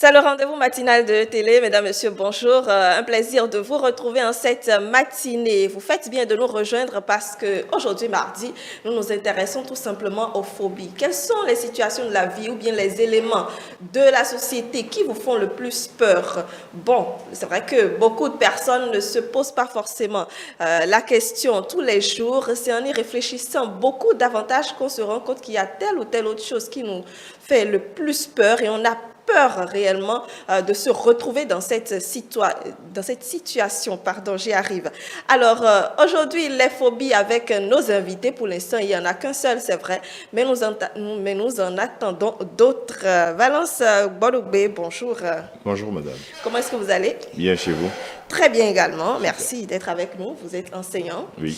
C'est le rendez-vous matinal de télé. Mesdames, Messieurs, bonjour. Un plaisir de vous retrouver en cette matinée. Vous faites bien de nous rejoindre parce qu'aujourd'hui, mardi, nous nous intéressons tout simplement aux phobies. Quelles sont les situations de la vie ou bien les éléments de la société qui vous font le plus peur? Bon, c'est vrai que beaucoup de personnes ne se posent pas forcément la question tous les jours. C'est en y réfléchissant beaucoup davantage qu'on se rend compte qu'il y a telle ou telle autre chose qui nous fait le plus peur et on a peur réellement de se retrouver dans cette situation. Pardon, j'y arrive. Alors, aujourd'hui, les phobies avec nos invités, pour l'instant, il n'y en a qu'un seul, c'est vrai, mais nous en attendons d'autres. Valence Boloubé, bonjour. Bonjour madame. Comment est-ce que vous allez? Bien chez vous? Très bien également, merci d'être avec nous. Vous êtes enseignant. Oui.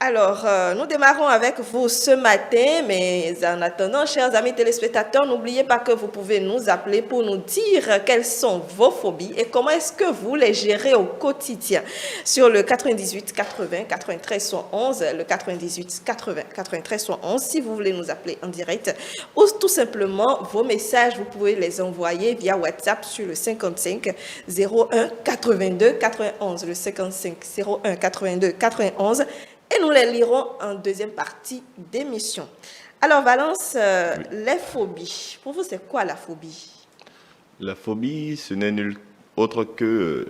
Alors, nous démarrons avec vous ce matin, mais en attendant, chers amis téléspectateurs, n'oubliez pas que vous pouvez nous appeler pour nous dire quelles sont vos phobies et comment est-ce que vous les gérez au quotidien. Sur le 98 80 93 71, le 98 80 93 71, si vous voulez nous appeler en direct, ou tout simplement vos messages, vous pouvez les envoyer via WhatsApp sur le 55 01 82 91, le 55 01 82 91. Et nous les lirons en deuxième partie d'émission. Alors, Valence, les phobies. Pour vous, c'est quoi la phobie? La phobie, ce n'est nul autre que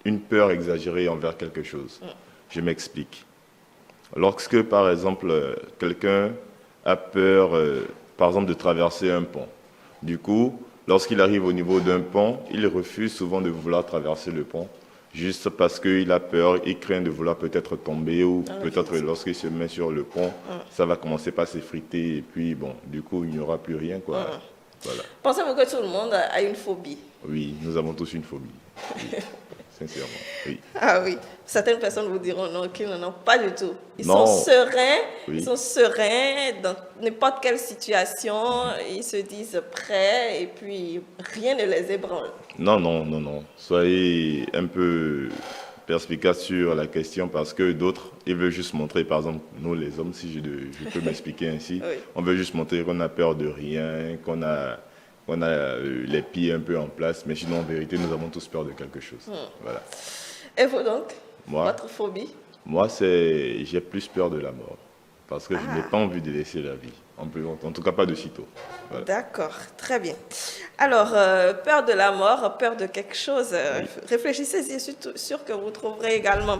une peur exagérée envers quelque chose. Je m'explique. Lorsque, par exemple, quelqu'un a peur, par exemple, de traverser un pont, du coup, lorsqu'il arrive au niveau d'un pont, il refuse souvent de vouloir traverser le pont. Juste parce qu'il a peur, il craint de vouloir peut-être tomber ou peut-être lorsqu'il se met sur le pont, ça va commencer par s'effriter et puis bon, du coup, il n'y aura plus rien, quoi. Voilà. Pensez-vous que tout le monde a une phobie? Oui, nous avons tous une phobie. Oui. Sincèrement, oui. Ah oui, certaines personnes vous diront non, qu'ils n'en ont pas du tout. Ils Non. sont sereins, Oui. ils sont sereins dans n'importe quelle situation, ils se disent prêts et puis rien ne les ébranle. Non, non, non, non. Soyez un peu perspicace sur la question parce que d'autres, ils veulent juste montrer, par exemple, nous les hommes, si je peux m'expliquer ainsi, Oui. on veut juste montrer qu'on a peur de rien, qu'on a les pieds un peu en place, mais sinon, en vérité, nous avons tous peur de quelque chose. Voilà. Et vous donc, Moi, votre phobie? moi j'ai plus peur de la mort parce que je n'ai pas envie de laisser la vie, en tout cas pas de sitôt. Voilà. D'accord, très bien. Alors, peur de la mort, peur de quelque chose, réfléchissez-y, sûr que vous trouverez également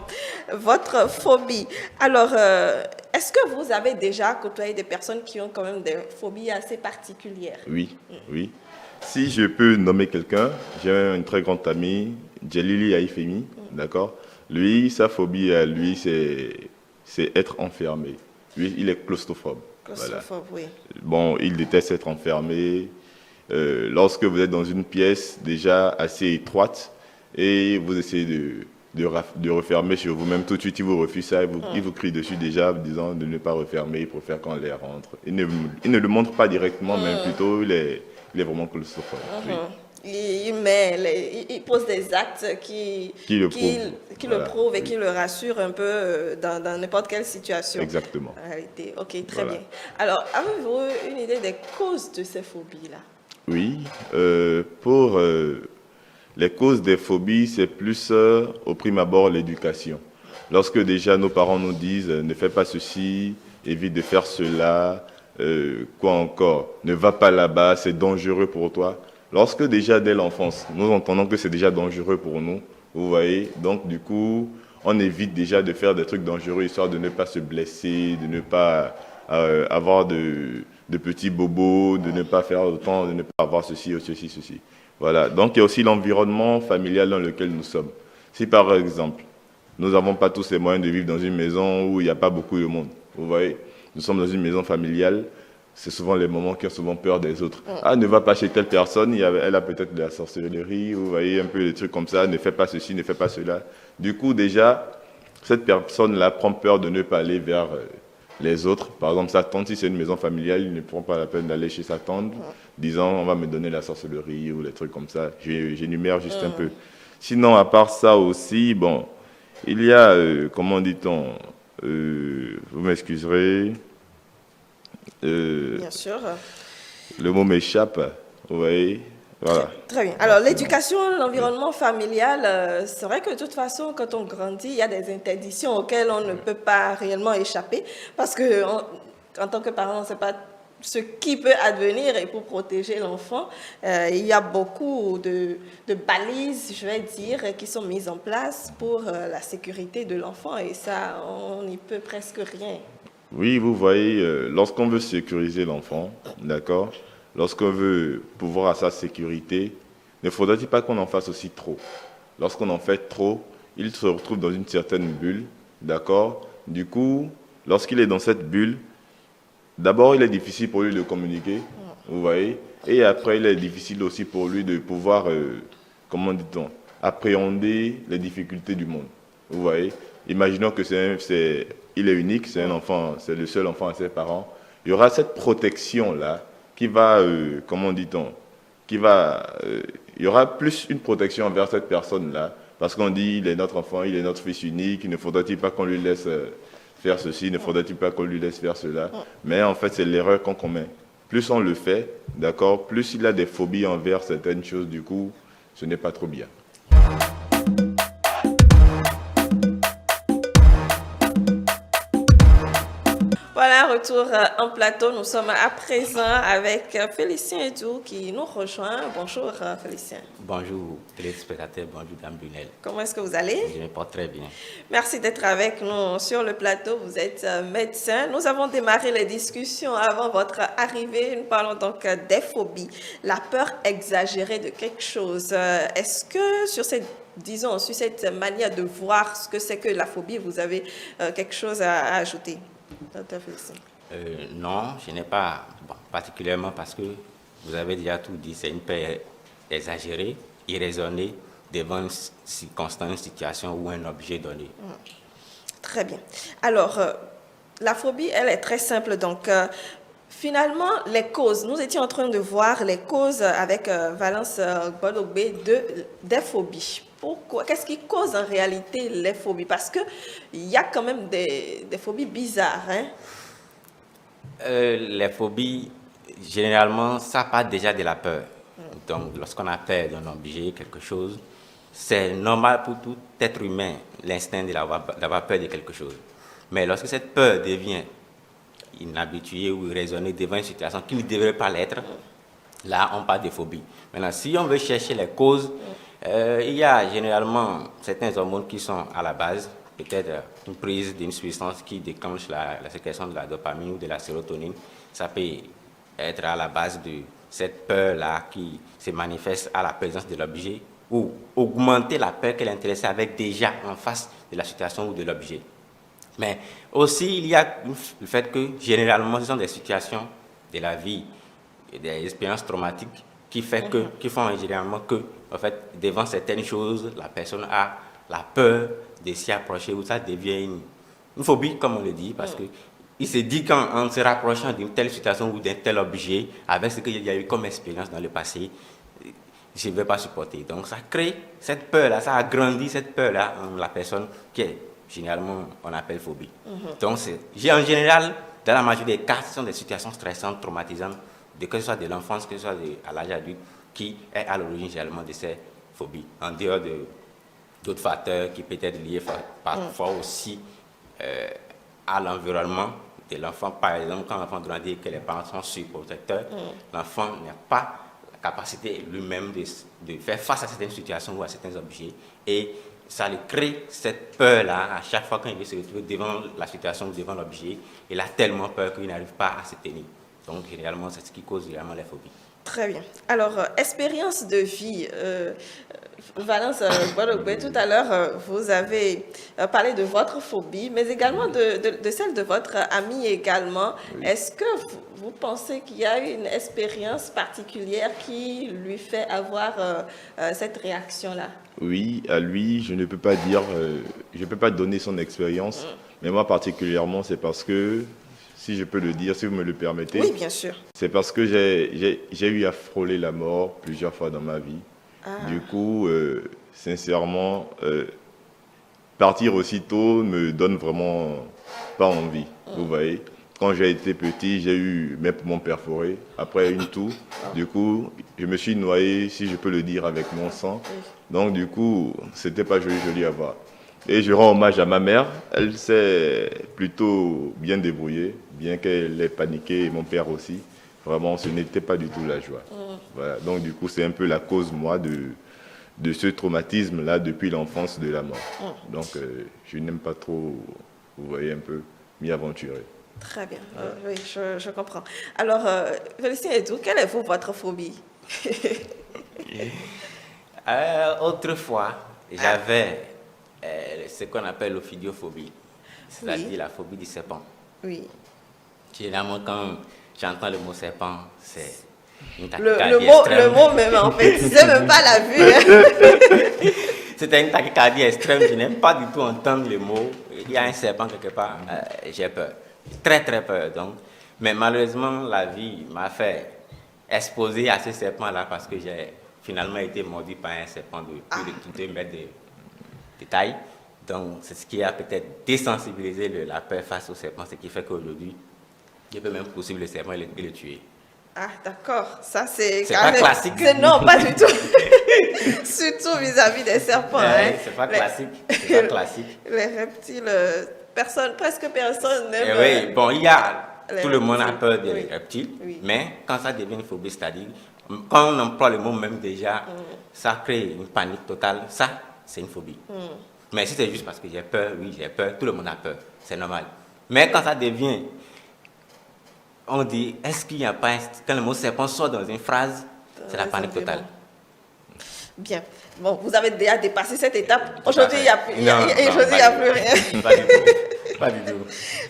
votre phobie. Alors, est-ce que vous avez déjà côtoyé des personnes qui ont quand même des phobies assez particulières? Oui, oui. Si je peux nommer quelqu'un, j'ai une très grande amie, Djelili Aïfemi, d'accord? Lui, sa phobie à lui, c'est être enfermé. Lui, il est claustrophobe. Claustrophobe, Voilà. oui. Bon, il déteste être enfermé. Lorsque vous êtes dans une pièce déjà assez étroite et vous essayez de refermer sur vous-même, tout de suite, il vous refuse ça, il vous crie dessus déjà, disant de ne pas refermer, il préfère quand l'air rentre. Il ne le montre pas directement, mais plutôt, il est vraiment claustrophobe. Oui. Il pose des actes qui le prouvent et qui le rassurent un peu dans n'importe quelle situation. Exactement. En réalité. Ok, très bien. Alors, avez-vous une idée des causes de ces phobies-là? Oui, pour les causes des phobies, c'est plus au prime abord l'éducation. Lorsque déjà nos parents nous disent ne fais pas ceci, évite de faire cela, quoi encore, ne va pas là-bas, c'est dangereux pour toi. Lorsque déjà dès l'enfance, nous entendons que c'est déjà dangereux pour nous, vous voyez, donc du coup, on évite déjà de faire des trucs dangereux, histoire de ne pas se blesser, de ne pas avoir de petits bobos, de ne pas faire autant, de ne pas avoir ceci, ceci, ceci. Voilà, donc il y a aussi l'environnement familial dans lequel nous sommes. Si par exemple, nous n'avons pas tous les moyens de vivre dans une maison où il n'y a pas beaucoup de monde, vous voyez, nous sommes dans une maison familiale, c'est souvent les moments qui ont souvent peur des autres. Ah, ne va pas chez telle personne, elle a peut-être de la sorcellerie, vous voyez, un peu des trucs comme ça, ne fais pas ceci, ne fais pas cela. Du coup, déjà, cette personne-là prend peur de ne pas aller vers les autres. Par exemple, sa tante, si c'est une maison familiale, il ne prend pas la peine d'aller chez sa tante, disant, on va me donner la sorcellerie ou des trucs comme ça. J'énumère juste un peu. Sinon, à part ça aussi, bon, il y a, comment dit-on, vous m'excuserez, Bien sûr. le mot m'échappe, vous voyez, Voilà. Très bien. Alors, l'éducation, l'environnement familial, c'est vrai que de toute façon, quand on grandit, il y a des interdictions auxquelles on ne peut pas réellement échapper parce que, en tant que parent, on ne sait pas ce qui peut advenir et pour protéger l'enfant, il y a beaucoup de balises, je vais dire, qui sont mises en place pour la sécurité de l'enfant et ça, on n'y peut presque rien. Oui, vous voyez, lorsqu'on veut sécuriser l'enfant, d'accord, lorsqu'on veut pouvoir à sa sécurité, ne faudrait-il pas qu'on en fasse aussi trop? Lorsqu'on en fait trop, il se retrouve dans une certaine bulle, d'accord? Du coup, lorsqu'il est dans cette bulle, d'abord, il est difficile pour lui de communiquer, vous voyez, et après, il est difficile aussi pour lui de pouvoir, comment dit-on, appréhender les difficultés du monde, vous voyez. Imaginons que il est unique, c'est un enfant, c'est le seul enfant à ses parents. Il y aura cette protection-là qui va, comment dit-on, il y aura plus une protection envers cette personne-là, parce qu'on dit, il est notre enfant, il est notre fils unique, il ne faudrait-il pas qu'on lui laisse faire ceci, ne faudrait-il pas qu'on lui laisse faire cela. Mais en fait, c'est l'erreur qu'on commet. Plus on le fait, d'accord, plus il a des phobies envers certaines choses, du coup, ce n'est pas trop bien. Voilà, retour en plateau. Nous sommes à présent avec Félicien Edou qui nous rejoint. Bonjour Félicien. Bonjour téléspectateurs, bonjour Dame Brunel. Comment est-ce que vous allez? Je me porte très bien. Merci d'être avec nous sur le plateau. Vous êtes médecin. Nous avons démarré les discussions avant votre arrivée. Nous parlons donc des phobies, la peur exagérée de quelque chose. Est-ce que sur cette manière de voir ce que c'est que la phobie, vous avez quelque chose à ajouter? Non, je n'ai pas particulièrement parce que vous avez déjà tout dit, c'est une peur exagérée, irraisonnée devant une circonstance, une situation ou un objet donné. Très bien. Alors, la phobie, elle est très simple. Donc, finalement, les causes, nous étions en train de voir les causes avec Valence Bologbe des phobies. Pourquoi? Qu'est-ce qui cause en réalité les phobies? Parce qu'il y a quand même des phobies bizarres. Hein? Les phobies, généralement, ça part déjà de la peur. Donc, lorsqu'on a peur d'un objet, quelque chose, c'est normal pour tout être humain, l'instinct d'avoir peur de quelque chose. Mais lorsque cette peur devient inhabituée ou irraisonnée devant une situation qui ne devrait pas l'être, là, on parle de phobie. Maintenant, si on veut chercher les causes, il y a généralement certains hormones qui sont à la base, peut-être une prise d'une substance qui déclenche la sécrétion de la dopamine ou de la sérotonine. Ça peut être à la base de cette peur-là qui se manifeste à la présence de l'objet ou augmenter la peur qu'elle est intéressée avec déjà en face de la situation ou de l'objet. Mais aussi, il y a le fait que généralement, ce sont des situations de la vie, des expériences traumatiques qui font généralement que, en fait, devant certaines choses, la personne a la peur de s'y approcher ou ça devient une phobie, comme on le dit, parce que il se dit qu'en se rapprochant d'une telle situation ou d'un tel objet, avec ce qu'il y a eu comme expérience dans le passé, je ne vais pas supporter. Donc ça crée cette peur-là, ça agrandit cette peur-là en la personne qui est généralement, on appelle phobie. Donc en général, dans la majorité des cas, ce sont des situations stressantes, traumatisantes, que ce soit de l'enfance, que ce soit à l'âge adulte, qui est à l'origine généralement de ces phobies. En dehors d'autres facteurs qui peuvent être liés parfois aussi à l'environnement de l'enfant. Par exemple, quand l'enfant grandit et que les parents sont surprotecteurs, l'enfant n'a pas la capacité lui-même de faire face à certaines situations ou à certains objets. Et ça lui crée cette peur-là à chaque fois qu'il se retrouve devant la situation, devant l'objet. Il a tellement peur qu'il n'arrive pas à se tenir. Donc, réellement, c'est ce qui cause réellement les phobies. Très bien. Alors, expérience de vie. Valence Bologbe, tout à l'heure, vous avez parlé de votre phobie, mais également de celle de votre ami également. Oui. Est-ce que vous pensez qu'il y a une expérience particulière qui lui fait avoir cette réaction-là? Oui, à lui, je ne peux pas dire, je ne peux pas donner son expérience, mais moi particulièrement, c'est parce que, si je peux le dire, si vous me le permettez. Oui, bien sûr. C'est parce que j'ai eu à frôler la mort plusieurs fois dans ma vie. Du coup, sincèrement, partir aussitôt me donne vraiment pas envie, vous voyez. quand j'ai été petit, j'ai eu mes poumons perforés après une toux. Du coup, je me suis noyé, si je peux le dire, avec mon sang. Donc, du coup, c'était pas joli à voir. Et je rends hommage à ma mère. Elle s'est plutôt bien débrouillée, bien qu'elle ait paniqué, et mon père aussi. Vraiment, ce n'était pas du tout la joie. Voilà. Donc, du coup, c'est un peu la cause, moi, de ce traumatisme-là depuis l'enfance de la mort. Donc, je n'aime pas trop, vous voyez, un peu m'y aventurer. Très bien, oui, je comprends. Alors, Félicien Edou, quelle est votre phobie? Autrefois, j'avais ce qu'on appelle l'ophidiophobie, c'est-à-dire la phobie du serpent. Oui. Généralement, quand j'entends le mot serpent, c'est une tachycardie le mot même, en fait, c'est même pas la vue. Hein. C'était une tachycardie extrême, je n'aime pas du tout entendre le mot. Il y a un serpent quelque part, j'ai peur. Très très peur donc. Mais malheureusement, la vie m'a fait exposer à ce serpent-là parce que j'ai finalement été mordu par un serpent de plus de 2 mètres de taille. Donc, c'est ce qui a peut-être désensibilisé la peur face au serpent, ce qui fait qu'aujourd'hui, je peux même poursuivre le serpent et le tuer. Ah, d'accord. Ça, c'est pas classique. Non, pas du tout. Surtout vis-à-vis des serpents. Ouais, hein. C'est pas classique. C'est pas classique. Les reptiles, presque personne n'aime. Oui, bon, tout le monde a reptiles. peur des reptiles, Oui. mais quand ça devient une phobie, c'est-à-dire, quand on emploie le mot même déjà, ça crée une panique totale. Ça, c'est une phobie. Mais si c'est juste parce que j'ai peur, oui, j'ai peur, tout le monde a peur, c'est normal. Mais quand ça devient, on dit, est-ce qu'il n'y a pas, quand le mot serpent sort dans une phrase, c'est la panique totale. Bien. Bon, vous avez déjà dépassé cette étape. Aujourd'hui, il n'y a plus rien. Pas du tout. Pas du tout.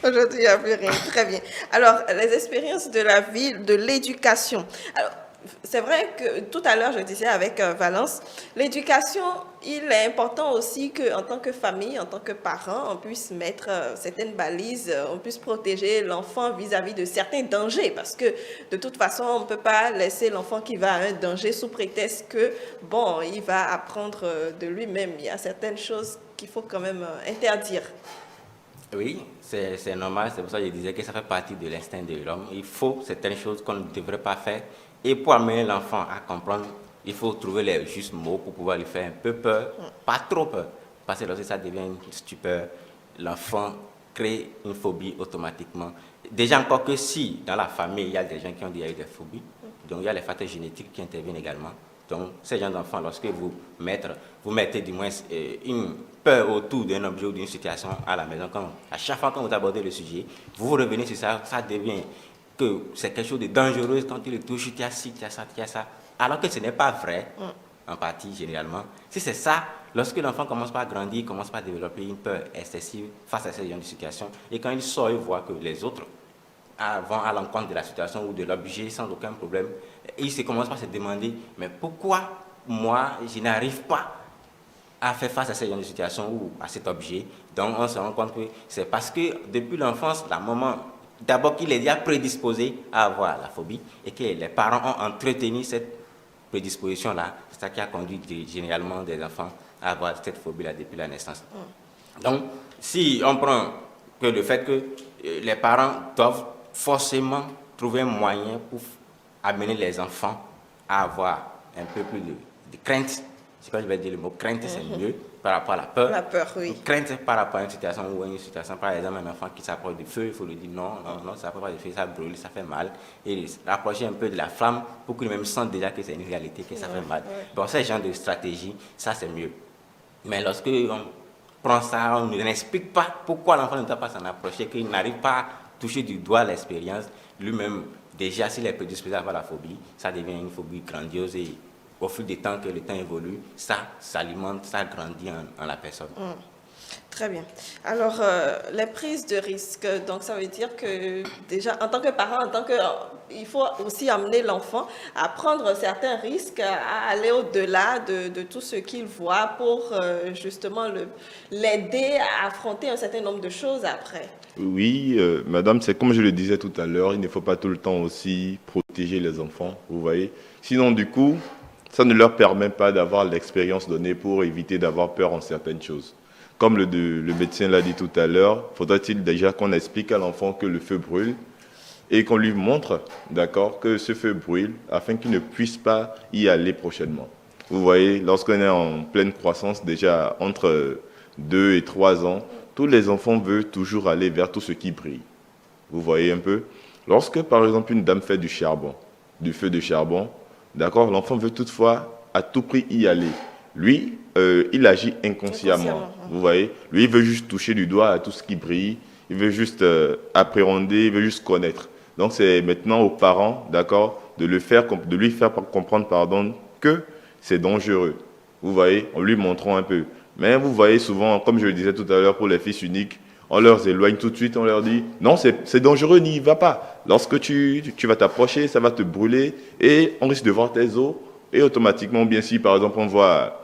Aujourd'hui, il n'y a plus rien. Très bien. Alors, les expériences de la vie, de l'éducation. Alors, c'est vrai que tout à l'heure, je disais avec Valence, l'éducation, il est important aussi qu'en tant que famille, en tant que parents, on puisse mettre certaines balises, on puisse protéger l'enfant vis-à-vis de certains dangers. Parce que de toute façon, on ne peut pas laisser l'enfant qui va à un danger sous prétexte que, bon, il va apprendre de lui-même. Il y a certaines choses qu'il faut quand même interdire. Oui, c'est normal. C'est pour ça que je disais que ça fait partie de l'instinct de l'homme. Il faut certaines choses qu'on ne devrait pas faire. Et pour amener l'enfant à comprendre, il faut trouver les justes mots pour pouvoir lui faire un peu peur, pas trop peur. Parce que lorsque ça devient une stupeur, l'enfant crée une phobie automatiquement. Déjà encore que si dans la famille, il y a des gens qui ont déjà eu des phobies, donc il y a les facteurs génétiques qui interviennent également. Donc ces gens d'enfants, lorsque vous mettez du moins une peur autour d'un objet ou d'une situation à la maison, à chaque fois que vous abordez le sujet, vous revenez sur ça, ça devient que c'est quelque chose de dangereux quand tu le touches, tu as ci, tu as ça, tu as ça. Alors que ce n'est pas vrai, en partie, généralement. Si c'est ça, lorsque l'enfant commence par grandir, commence par développer une peur excessive face à ces genre de situation, et quand il sort, il voit que les autres vont à l'encontre de la situation ou de l'objet sans aucun problème, et il commence par se demander, mais pourquoi moi, je n'arrive pas à faire face à ces genre de situation ou à cet objet? Donc, on se rend compte que c'est parce que depuis l'enfance, la maman, d'abord qu'il est déjà prédisposé à avoir la phobie et que les parents ont entretenu cette prédisposition-là. C'est ça qui a conduit généralement des enfants à avoir cette phobie-là depuis la naissance. Donc, si on prend que le fait que les parents doivent forcément trouver un moyen pour amener les enfants à avoir un peu plus de crainte. C'est quand je vais dire le mot crainte, c'est mieux par rapport à la peur. La peur, oui. Une crainte par rapport à une situation ou une situation, par exemple, un enfant qui s'approche du feu, il faut lui dire non, ça ne peut pas du feu, ça brûle, ça fait mal. Et rapprocher un peu de la flamme pour qu'il même sente déjà que c'est une réalité, que ça fait mal. Bon, ce genre de stratégie, ça c'est mieux. Mais lorsque on prend ça, on n'explique pas pourquoi l'enfant ne doit pas s'en approcher, qu'il n'arrive pas à toucher du doigt l'expérience, lui-même, déjà s'il est prédisposé à avoir la phobie, ça devient une phobie grandiose et au fil du temps que le temps évolue, ça s'alimente, ça grandit en la personne. Très bien. Alors, les prises de risques, donc ça veut dire que déjà, en tant que parent, il faut aussi amener l'enfant à prendre certains risques, à aller au-delà de tout ce qu'il voit pour justement l'aider à affronter un certain nombre de choses après. Oui, madame, c'est comme je le disais tout à l'heure, il ne faut pas tout le temps aussi protéger les enfants, vous voyez. Sinon, du coup, ça ne leur permet pas d'avoir l'expérience donnée pour éviter d'avoir peur en certaines choses. Comme le médecin l'a dit tout à l'heure, faudrait-il déjà qu'on explique à l'enfant que le feu brûle et qu'on lui montre, d'accord, que ce feu brûle afin qu'il ne puisse pas y aller prochainement. Vous voyez, lorsqu'on est en pleine croissance, déjà entre 2 et 3 ans, tous les enfants veulent toujours aller vers tout ce qui brille. Vous voyez un peu? Lorsque, par exemple, une dame fait du charbon, du feu de charbon, d'accord, l'enfant veut toutefois à tout prix y aller. Lui, il agit inconsciemment. Vous voyez? Lui, il veut juste toucher du doigt à tout ce qui brille. Il veut juste appréhender, il veut juste connaître. Donc, c'est maintenant aux parents, d'accord, de lui faire comprendre, pardon, que c'est dangereux. Vous voyez? En lui montrant un peu. Mais vous voyez souvent, comme je le disais tout à l'heure pour les fils uniques, on leur éloigne tout de suite, on leur dit « Non, c'est dangereux, n'y va pas. Lorsque tu vas t'approcher, ça va te brûler et on risque de voir tes os. » Et automatiquement, bien si par exemple on voit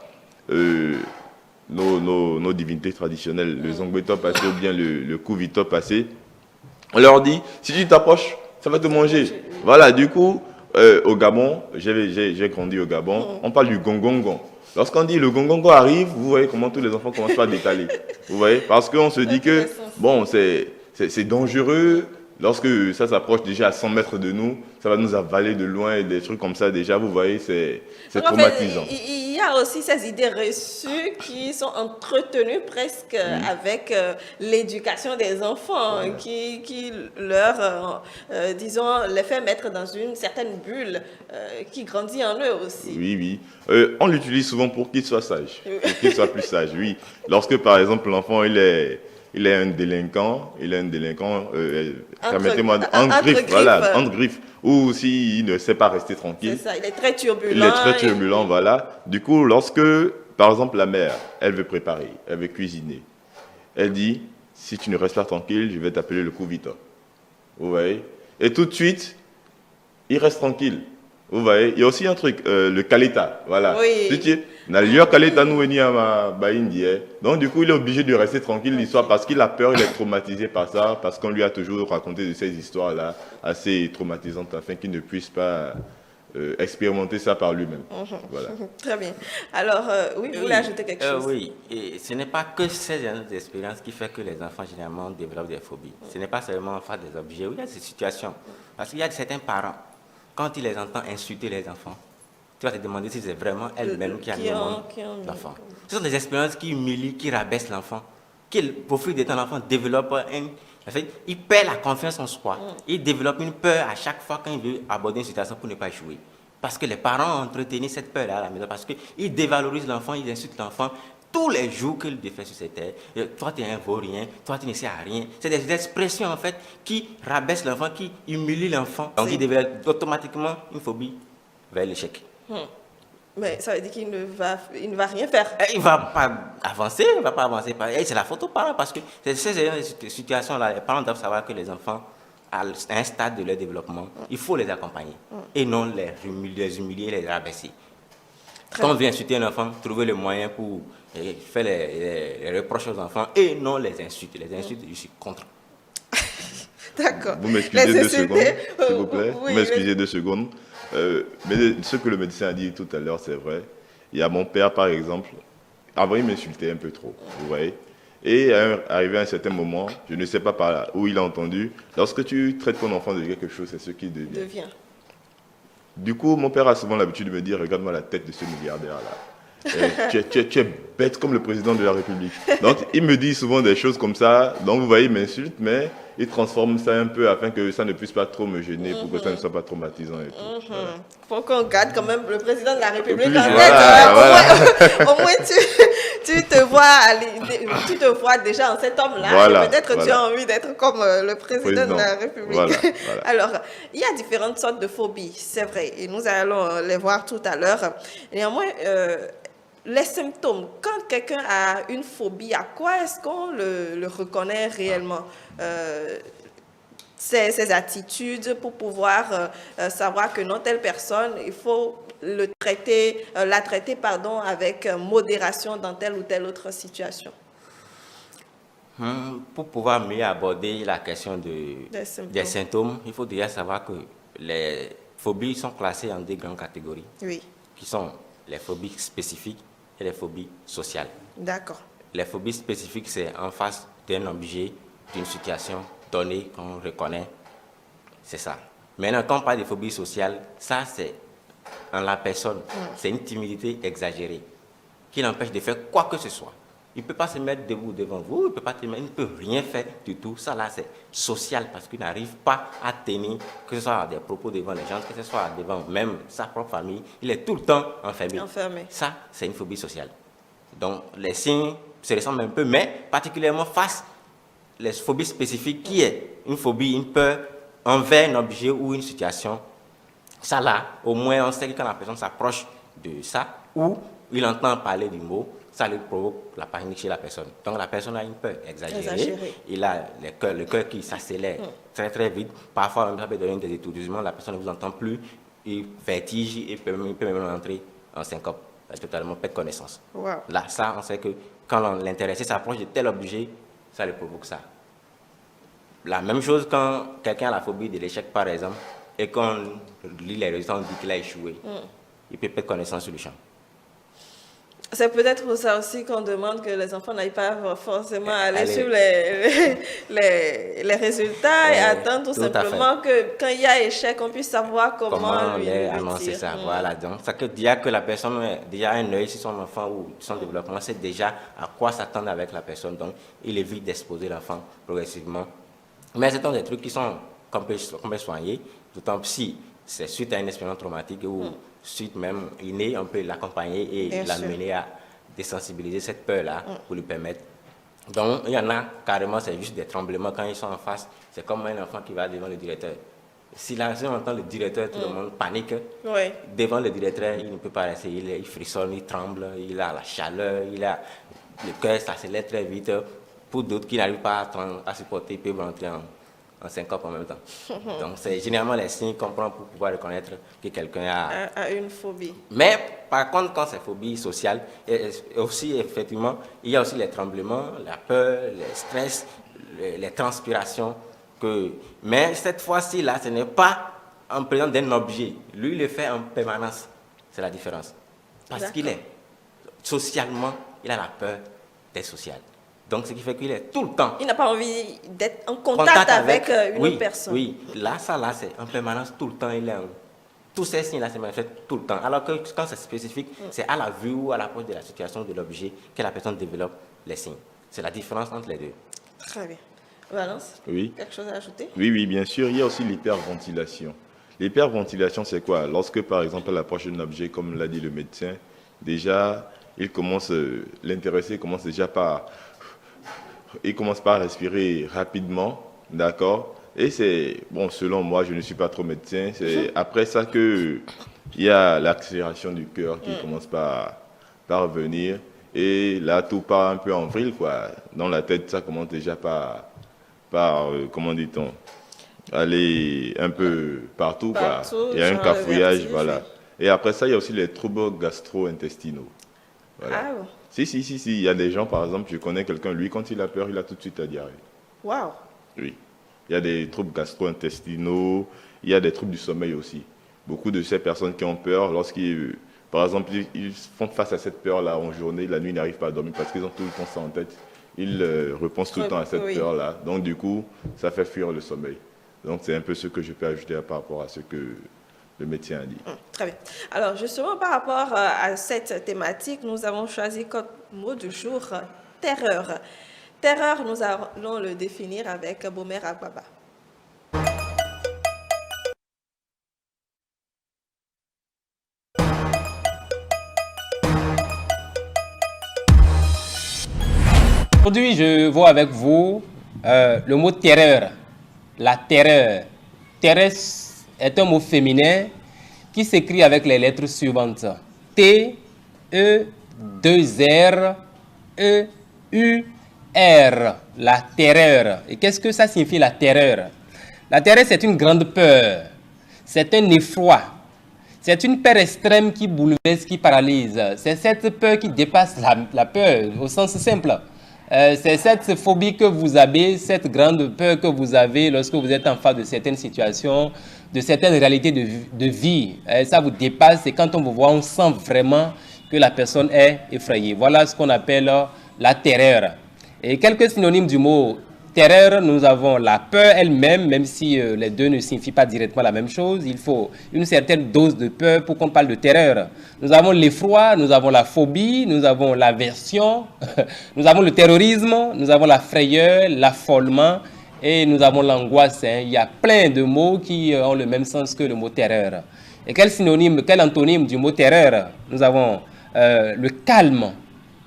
nos divinités traditionnelles, le Zongbeto passé ou bien le Kuvito passé, on leur dit « Si tu t'approches, ça va te manger. » Voilà, du coup, au Gabon, j'ai grandi au Gabon, on parle du gongongon. Lorsqu'on dit le gongongo arrive, vous voyez comment tous les enfants commencent à décaler. Vous voyez? Parce qu'on se dit que, bon, c'est dangereux. Lorsque ça s'approche déjà à 100 mètres de nous, ça va nous avaler de loin et des trucs comme ça. Déjà, vous voyez, c'est traumatisant. En fait, il y a aussi ces idées reçues qui sont entretenues presque avec l'éducation des enfants, qui leur, disons, les fait mettre dans une certaine bulle qui grandit en eux aussi. Oui, oui. On l'utilise souvent pour qu'il soit sage, pour qu'il soit plus sage, oui. Lorsque, par exemple, l'enfant, il est un délinquant, permettez-moi, entre griffes, ou s'il ne sait pas rester tranquille. C'est ça, il est très turbulent. Il est très turbulent, voilà. Du coup, lorsque, par exemple, la mère, elle veut préparer, elle veut cuisiner, elle dit, si tu ne restes pas tranquille, je vais t'appeler le Kuvito. Vous voyez? Et tout de suite, il reste tranquille. Vous voyez? Il y a aussi un truc, le kaleta, voilà. Oui. Donc, du coup, il est obligé de rester tranquille l'histoire parce qu'il a peur, il est traumatisé par ça, parce qu'on lui a toujours raconté de ces histoires-là assez traumatisantes afin qu'il ne puisse pas expérimenter ça par lui-même. Voilà. Très bien. Alors, oui, vous voulez ajouter quelque chose? Oui, et ce n'est pas que ces expériences qui fait que les enfants généralement développent des phobies. Ce n'est pas seulement faire des objets, oui, il y a des situations. Parce qu'il y a certains parents, quand ils les entendent insulter les enfants, tu vas te demander si c'est vraiment elle-même qui a mis au monde l'enfant. Ce sont des expériences qui humilient, qui rabaissent l'enfant, qui, au fil du temps, l'enfant développe il perd la confiance en soi. Il développe une peur à chaque fois quand il veut aborder une situation pour ne pas échouer. Parce que les parents ont entretenu cette peur-là à la maison, parce qu'ils dévalorisent l'enfant, ils insultent l'enfant tous les jours qu'il défait sur cette terre. Toi, tu es un vaurien, toi, tu ne sais à rien. C'est des expressions, en fait, qui rabaissent l'enfant, qui humilient l'enfant. Donc, il développe automatiquement une phobie vers l'échec. Mais ça veut dire qu'il ne va rien faire. Il ne va pas avancer, c'est la faute aux parents, parce que ces situations-là, les parents doivent savoir que les enfants, à un stade de leur développement, il faut les accompagner et non les humilier, les rabaisser. Quand on vient insulter un enfant, trouver le moyen pour faire les reproches aux enfants et non les insultes. Les insultes, je suis contre. D'accord. Vous m'excusez 2 secondes, s'il vous plaît. Vous m'excusez 2 secondes. Mais ce que le médecin a dit tout à l'heure, c'est vrai. Il y a mon père, par exemple. Avant, il m'insultait un peu trop, vous voyez. Et arrivé à un certain moment, je ne sais pas par où il a entendu, lorsque tu traites ton enfant de quelque chose, c'est ce qu'il devient. Du coup, mon père a souvent l'habitude de me dire, regarde-moi la tête de ce milliardaire-là. Tu es bête comme le président de la République. Donc, il me dit souvent des choses comme ça. Donc, vous voyez, il m'insulte, mais il transforme ça un peu afin que ça ne puisse pas trop me gêner, pour que ça ne soit pas traumatisant et tout. Voilà. Faut qu'on garde quand même le président de la République en tête. Voilà. Au moins, tu te vois déjà en cet homme-là. Voilà, peut-être tu as envie d'être comme le président de la République. Voilà. Alors, il y a différentes sortes de phobies, c'est vrai. Et nous allons les voir tout à l'heure. Néanmoins, les symptômes, quand quelqu'un a une phobie, à quoi est-ce qu'on le reconnaît réellement? Ses attitudes pour pouvoir savoir que non, telle personne, il faut la traiter avec modération dans telle ou telle autre situation. Pour pouvoir mieux aborder la question des symptômes, il faut déjà savoir que les phobies sont classées en 2 grandes catégories, qui sont les phobies spécifiques et les phobies sociales. D'accord. les phobies spécifiques, c'est en face d'un objet, d'une situation donnée qu'on reconnaît. C'est ça. Maintenant, quand on parle de phobie sociale, ça, c'est en la personne. C'est une timidité exagérée qui l'empêche de faire quoi que ce soit. Il ne peut pas se mettre debout devant vous, il ne peut rien faire du tout. Ça, là, c'est social parce qu'il n'arrive pas à tenir, que ce soit des propos devant les gens, que ce soit devant même sa propre famille. Il est tout le temps enfermé. Ça, c'est une phobie sociale. Donc, les signes se ressemblent un peu, mais particulièrement face les phobies spécifiques, qui est une phobie, une peur envers un objet ou une situation. Ça, là, au moins, on sait que quand la personne s'approche de ça, ou il entend parler du mot, ça lui provoque la panique chez la personne. Donc la personne a une peur exagérée. Il a le cœur qui s'accélère très très vite. Parfois, même, ça peut donner des étourdissements, la personne ne vous entend plus, il vertige et peut même entrer en syncope, totalement perte de connaissance. Wow. Là, ça, on sait que quand l'intéressé s'approche de tel objet, ça lui provoque ça. La même chose quand quelqu'un a la phobie de l'échec, par exemple, et qu'on lit les résultats, on dit qu'il a échoué. Il peut perdre connaissance sur le champ. C'est peut-être pour ça aussi qu'on demande que les enfants n'aillent pas forcément aller sur les résultats et attendre tout simplement que quand il y a échec, on puisse savoir comment lui annoncer ça. Voilà, donc ça veut dire que la personne a déjà un œil sur son enfant ou son développement, c'est déjà à quoi s'attendre avec la personne. Donc, il évite d'exposer l'enfant progressivement. Mais c'est des trucs qui sont qu'on peut soigner, d'autant si c'est suite à une expérience traumatique ou suite même innée, on peut l'accompagner et l'amener à désensibiliser cette peur-là pour lui permettre. Donc, il y en a carrément, c'est juste des tremblements quand ils sont en face. C'est comme un enfant qui va devant le directeur. Si là, on entend le directeur, tout le monde panique. Devant le directeur, il ne peut pas rester. Il frissonne, il tremble, il a la chaleur, le cœur s'accélère très vite. Pour d'autres qui n'arrivent pas à supporter, ils peuvent rentrer en syncope en même temps. Donc, c'est généralement les signes qu'on prend pour pouvoir reconnaître que quelqu'un a une phobie. Mais, par contre, quand c'est phobie sociale, et aussi, effectivement, il y a aussi les tremblements, la peur, le stress, les transpirations. Mais cette fois-ci, là, ce n'est pas en présence d'un objet. Lui, il le fait en permanence. C'est la différence. Parce qu'il est socialement, il a la peur d'être social. Donc, ce qui fait qu'il est tout le temps. Il n'a pas envie d'être en contact avec une autre personne. Oui, là, c'est en permanence, tout le temps, il est tous ces signes-là se manifestent tout le temps. Alors que quand c'est spécifique, c'est à la vue ou à l'approche de la situation de l'objet que la personne développe les signes. C'est la différence entre les deux. Très bien. Valence, quelque chose à ajouter? Oui, bien sûr. Il y a aussi l'hyperventilation. L'hyperventilation, c'est quoi? Lorsque, par exemple, à l'approche d'un objet, comme l'a dit le médecin, déjà, l'intéressé commence déjà par... Il commence par respirer rapidement, d'accord? Et c'est, bon, selon moi, je ne suis pas trop médecin, c'est après ça qu'il y a l'accélération du cœur qui commence par venir. Et là, tout part un peu en vrille, quoi. Dans la tête, ça commence déjà par comment dit-on, aller un peu partout, quoi. Il y a un cafouillage, voilà. Et après ça, il y a aussi les troubles gastro-intestinaux. Voilà. Ah, Si, il y a des gens, par exemple, je connais quelqu'un, lui, quand il a peur, il a tout de suite la diarrhée. Waouh. Oui. Il y a des troubles gastro-intestinaux, il y a des troubles du sommeil aussi. Beaucoup de ces personnes qui ont peur, lorsqu'ils, par exemple, ils font face à cette peur-là en journée, la nuit, ils n'arrivent pas à dormir parce qu'ils ont tout le temps ça en tête. Ils repensent tout le temps à cette peur-là. Donc, du coup, ça fait fuir le sommeil. Donc, c'est un peu ce que je peux ajouter par rapport à ce que le médecin a dit. Très bien. Alors, justement, par rapport à cette thématique, nous avons choisi comme mot du jour terreur. Terreur, nous allons le définir avec Bomer Agbaba. Aujourd'hui, je vois avec vous le mot terreur. La terreur. Terreur est un mot féminin qui s'écrit avec les lettres suivantes. T, E, 2 R, E, U, R. La terreur. Et qu'est-ce que ça signifie, la terreur? La terreur, c'est une grande peur. C'est un effroi. C'est une peur extrême qui bouleverse, qui paralyse. C'est cette peur qui dépasse la peur, au sens simple. C'est cette phobie que vous avez, cette grande peur que vous avez lorsque vous êtes en face de certaines situations, de certaines réalités de vie. Ça vous dépasse et quand on vous voit, on sent vraiment que la personne est effrayée. Voilà ce qu'on appelle la terreur. Et quelques synonymes du mot terreur, nous avons la peur elle-même, même si les deux ne signifient pas directement la même chose. Il faut une certaine dose de peur pour qu'on parle de terreur. Nous avons l'effroi, nous avons la phobie, nous avons l'aversion, nous avons le terrorisme, nous avons la frayeur, l'affolement et nous avons l'angoisse. Il y a plein de mots qui ont le même sens que le mot terreur. Et quel synonyme, quel antonyme du mot terreur? Nous avons le calme.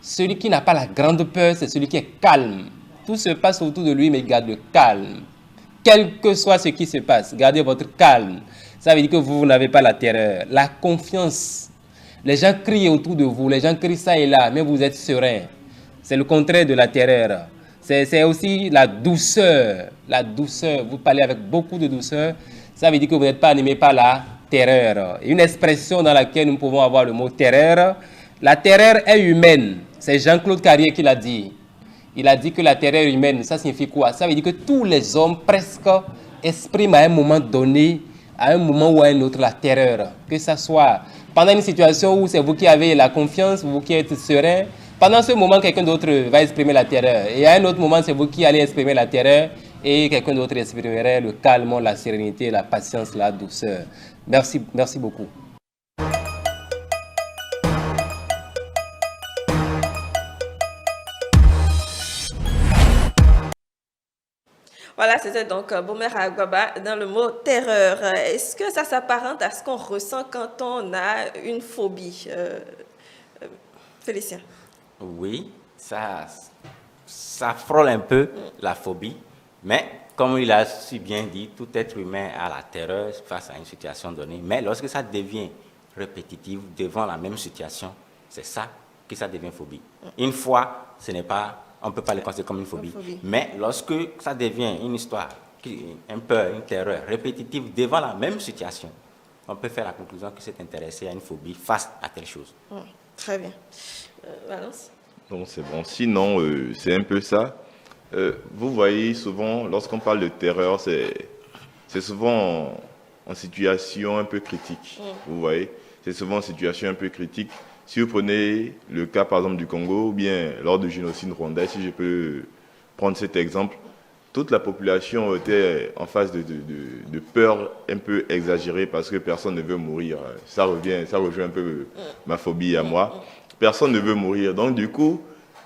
Celui qui n'a pas la grande peur, c'est celui qui est calme. Tout se passe autour de lui, mais il garde le calme. Quel que soit ce qui se passe, gardez votre calme. Ça veut dire que vous n'avez pas la terreur. La confiance. Les gens crient autour de vous, les gens crient ça et là, mais vous êtes serein. C'est le contraire de la terreur. C'est aussi la douceur. La douceur. Vous parlez avec beaucoup de douceur. Ça veut dire que vous n'êtes pas animé par la terreur. Une expression dans laquelle nous pouvons avoir le mot terreur. La terreur est humaine. C'est Jean-Claude Carrier qui l'a dit. Il a dit que la terreur humaine, ça signifie quoi? Ça veut dire que tous les hommes presque expriment à un moment donné, à un moment ou à un autre, la terreur. Que ce soit pendant une situation où c'est vous qui avez la confiance, vous qui êtes serein. Pendant ce moment, quelqu'un d'autre va exprimer la terreur. Et à un autre moment, c'est vous qui allez exprimer la terreur. Et quelqu'un d'autre exprimerait le calme, la sérénité, la patience, la douceur. Merci beaucoup. Voilà, c'était donc Bomer Agwaba dans le mot terreur. Est-ce que ça s'apparente à ce qu'on ressent quand on a une phobie? Félicien. Oui, ça frôle un peu la phobie, mais comme il a si bien dit, tout être humain a la terreur face à une situation donnée, mais lorsque ça devient répétitif devant la même situation, c'est ça que ça devient phobie. Une fois, ce n'est pas... On ne peut pas le considérer comme une phobie. Mais lorsque ça devient une histoire, un peur, une terreur répétitive devant la même situation, on peut faire la conclusion que c'est intéressé à une phobie face à telle chose. Très bien. Valence? Non, c'est bon. Sinon, c'est un peu ça. Vous voyez souvent, lorsqu'on parle de terreur, c'est souvent en situation un peu critique. Vous voyez, c'est souvent en situation un peu critique. Si vous prenez le cas, par exemple, du Congo, ou bien lors du génocide rwandais, si je peux prendre cet exemple, toute la population était en face de peur un peu exagérée parce que personne ne veut mourir. Ça rejoint un peu ma phobie à moi. Personne ne veut mourir. Donc, du coup,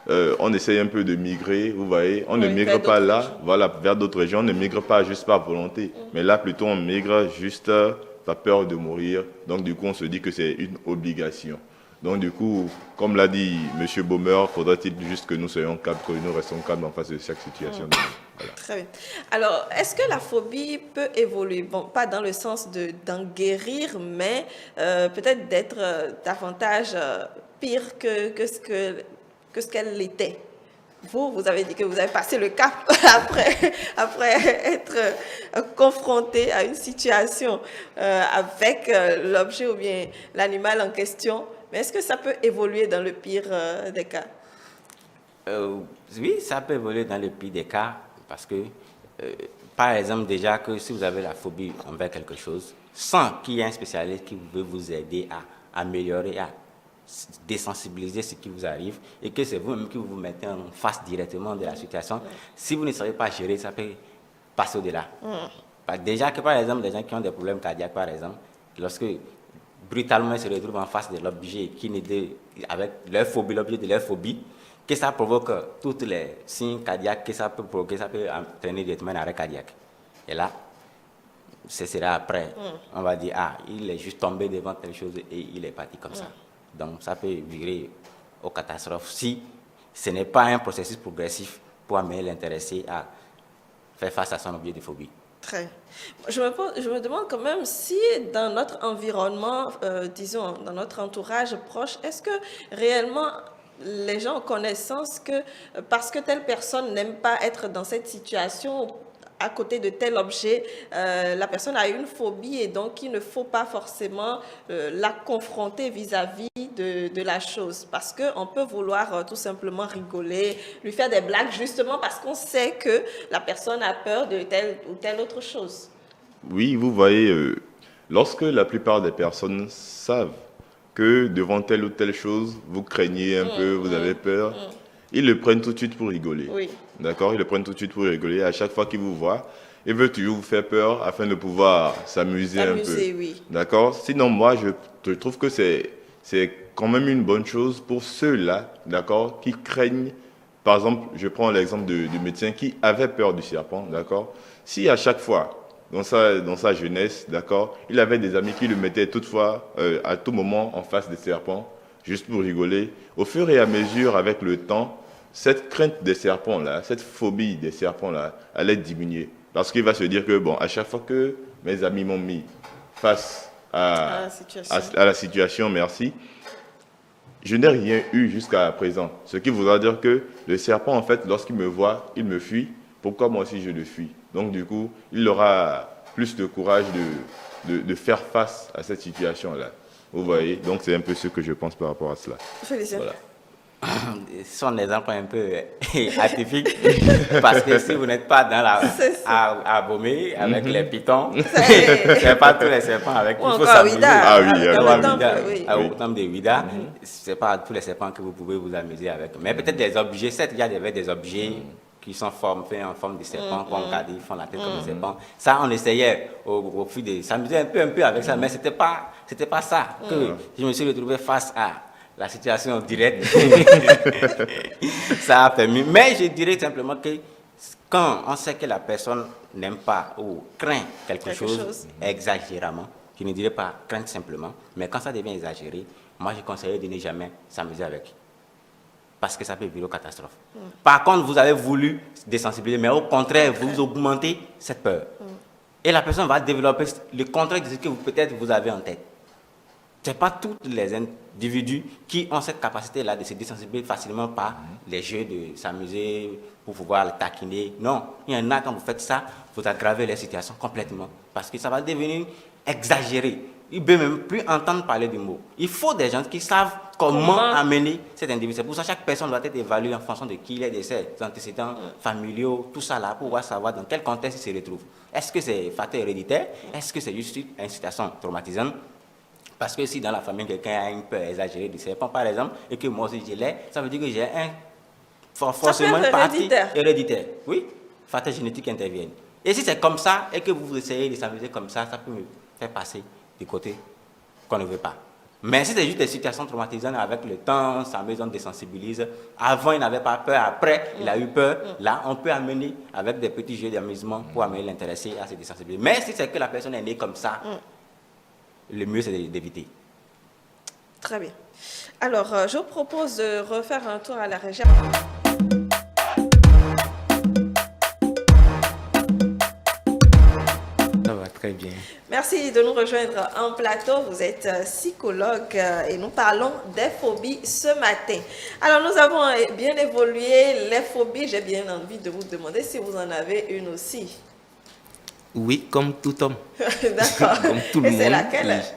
on essaye un peu de migrer, vous voyez. On ne migre pas là, voilà, vers d'autres régions. On ne migre pas juste par volonté. Mais là, plutôt, on migre juste par peur de mourir. Donc, du coup, on se dit que c'est une obligation. Donc, du coup, comme l'a dit M. Bomer, faudrait-il juste que nous soyons calmes, que nous restons calmes en face de chaque situation. Voilà. Très bien. Alors, est-ce que la phobie peut évoluer? Bon, pas dans le sens d'en guérir, mais peut-être d'être davantage pire que ce qu'elle l'était. Vous avez dit que vous avez passé le cap après être confronté à une situation avec l'objet ou bien l'animal en question. Mais est-ce que ça peut évoluer dans le pire des cas? Oui, ça peut évoluer dans le pire des cas parce que, par exemple, déjà que si vous avez la phobie envers quelque chose, sans qu'il y ait un spécialiste qui veut vous aider à améliorer, à désensibiliser ce qui vous arrive et que c'est vous-même qui vous mettez en face directement de la situation, si vous ne savez pas gérer, ça peut passer au-delà. Déjà que, par exemple, les gens qui ont des problèmes cardiaques, par exemple, lorsque brutalement ils se retrouvent en face de l'objet avec leur phobie, l'objet de leur phobie, que ça provoque tous les signes cardiaques que ça peut provoquer, ça peut entraîner directement un arrêt cardiaque. Et là, ce sera après, on va dire, il est juste tombé devant telle chose et il est parti comme ça. Donc, ça peut virer aux catastrophes si ce n'est pas un processus progressif pour amener l'intéressé à faire face à son objet de phobie. Très. Je me demande quand même si dans notre environnement, disons, dans notre entourage proche, est-ce que réellement les gens ont connaissance que parce que telle personne n'aime pas être dans cette situation à côté de tel objet, la personne a une phobie et donc il ne faut pas forcément la confronter vis-à-vis de la chose. Parce qu'on peut vouloir tout simplement rigoler, lui faire des blagues justement parce qu'on sait que la personne a peur de telle ou telle autre chose. Oui, vous voyez, lorsque la plupart des personnes savent que devant telle ou telle chose, vous craignez un peu, vous avez peur, ils le prennent tout de suite pour rigoler. Oui. D'accord? Ils le prennent tout de suite pour rigoler. À chaque fois qu'ils vous voient, ils veulent toujours vous faire peur afin de pouvoir s'amuser un peu. Oui. D'accord? Sinon, moi, je trouve que c'est quand même une bonne chose pour ceux-là, d'accord, qui craignent. Par exemple, je prends l'exemple du médecin qui avait peur du serpent, d'accord? Si à chaque fois, dans sa jeunesse, d'accord, il avait des amis qui le mettaient toutefois, à tout moment, en face des serpents, juste pour rigoler, au fur et à mesure, avec le temps, cette crainte des serpents-là, cette phobie des serpents-là, allait diminuer. Parce qu'il va se dire que, bon, à chaque fois que mes amis m'ont mis face à la situation, merci, je n'ai rien eu jusqu'à présent. Ce qui voudra dire que le serpent, en fait, lorsqu'il me voit, il me fuit. Pourquoi moi aussi je le fuis? Donc, du coup, il aura plus de courage de faire face à cette situation-là. Vous voyez? Donc, c'est un peu ce que je pense par rapport à cela. Félicien. Voilà. Ce sont des exemples un peu atypiques parce que si vous n'êtes pas dans à Bomé avec les pitons, c'est pas tous les serpents avec qui il faut s'amuser. Ah oui, Au temple de Ouida, c'est pas tous les serpents que vous pouvez vous amuser avec. Mais peut-être des objets, certes, il y a des objets qui sont faits en forme de serpent, comme Kadi, font la tête comme des serpents. Ça, on essayait au fil de s'amuser un peu avec ça, mais c'était pas ça que je me suis retrouvé face à. La situation directe, ça a permis. Mais je dirais simplement que quand on sait que la personne n'aime pas ou craint quelque chose exagérément, je ne dirais pas crainte simplement, mais quand ça devient exagéré, moi je conseille de ne jamais s'amuser avec. Parce que ça peut virer aux catastrophes. Par contre, vous avez voulu désensibiliser, mais au contraire, vous augmentez cette peur. Et la personne va développer le contraire de ce que peut-être vous avez en tête. Ce n'est pas tous les individus qui ont cette capacité-là de se désensibiliser facilement par les jeux, de s'amuser pour pouvoir le taquiner. Non, il y en a, quand vous faites ça, vous aggravez les situations complètement. Parce que ça va devenir exagéré. Il ne peut même plus entendre parler du mot. Il faut des gens qui savent comment amener cet individu. C'est pour ça que chaque personne doit être évaluée en fonction de qui il est, de ses antécédents familiaux, tout ça là, pour pouvoir savoir dans quel contexte il se retrouve. Est-ce que c'est facteur héréditaire? Est-ce que c'est juste une situation traumatisante? Parce que si dans la famille, quelqu'un a une peur exagérée du serpent, par exemple, et que moi aussi je l'ai, ça veut dire que j'ai forcément une partie héréditaire. Oui, facteurs génétiques interviennent. Et si c'est comme ça, et que vous essayez de s'amuser comme ça, ça peut me faire passer du côté qu'on ne veut pas. Mais si c'est juste des situations traumatisantes, avec le temps, sa maison désensibilise. Avant, il n'avait pas peur, après, il a eu peur. Là, on peut amener, avec des petits jeux d'amusement, pour amener l'intéressé à se désensibiliser. Mais si c'est que la personne est née comme ça, le mieux, c'est d'éviter. Très bien. Alors, je vous propose de refaire un tour à la région. Ça va très bien. Merci de nous rejoindre en plateau. Vous êtes psychologue et nous parlons des phobies ce matin. Alors, nous avons bien évolué les phobies. J'ai bien envie de vous demander si vous en avez une aussi. Oui, comme tout homme. D'accord. Comme tout le monde. Et c'est laquelle? Oui.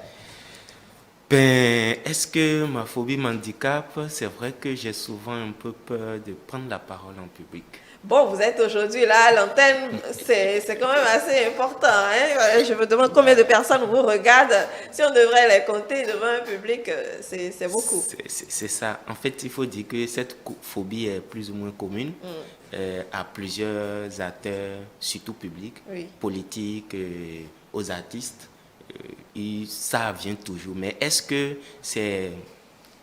Ben, est-ce que ma phobie m'handicape? C'est vrai que j'ai souvent un peu peur de prendre la parole en public. Bon, vous êtes aujourd'hui là à l'antenne, c'est quand même assez important. Hein? Je me demande combien de personnes vous regardent. Si on devrait les compter devant un public, c'est beaucoup. C'est ça. En fait, il faut dire que cette phobie est plus ou moins commune à plusieurs acteurs, surtout publics, politiques, aux artistes. Et ça vient toujours. Mais est-ce que c'est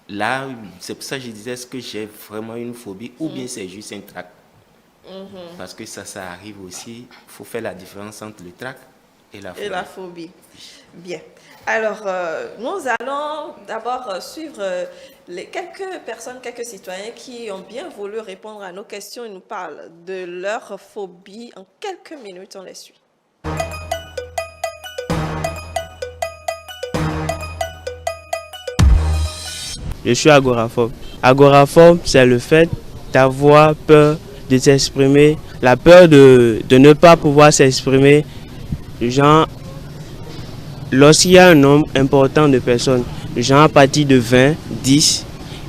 là, c'est pour ça que je disais, est-ce que j'ai vraiment une phobie ou bien c'est juste un trac? Parce que ça arrive aussi. Il faut faire la différence entre le trac et la phobie. Bien. Alors, nous allons d'abord suivre quelques personnes, quelques citoyens qui ont bien voulu répondre à nos questions. Ils nous parlent de leur phobie. En quelques minutes, on les suit. Je suis agoraphobe. Agoraphobe, c'est le fait d'avoir peur de s'exprimer, la peur de ne pas pouvoir s'exprimer. Genre, lorsqu'il y a un nombre important de personnes, genre à partir de 20, 10,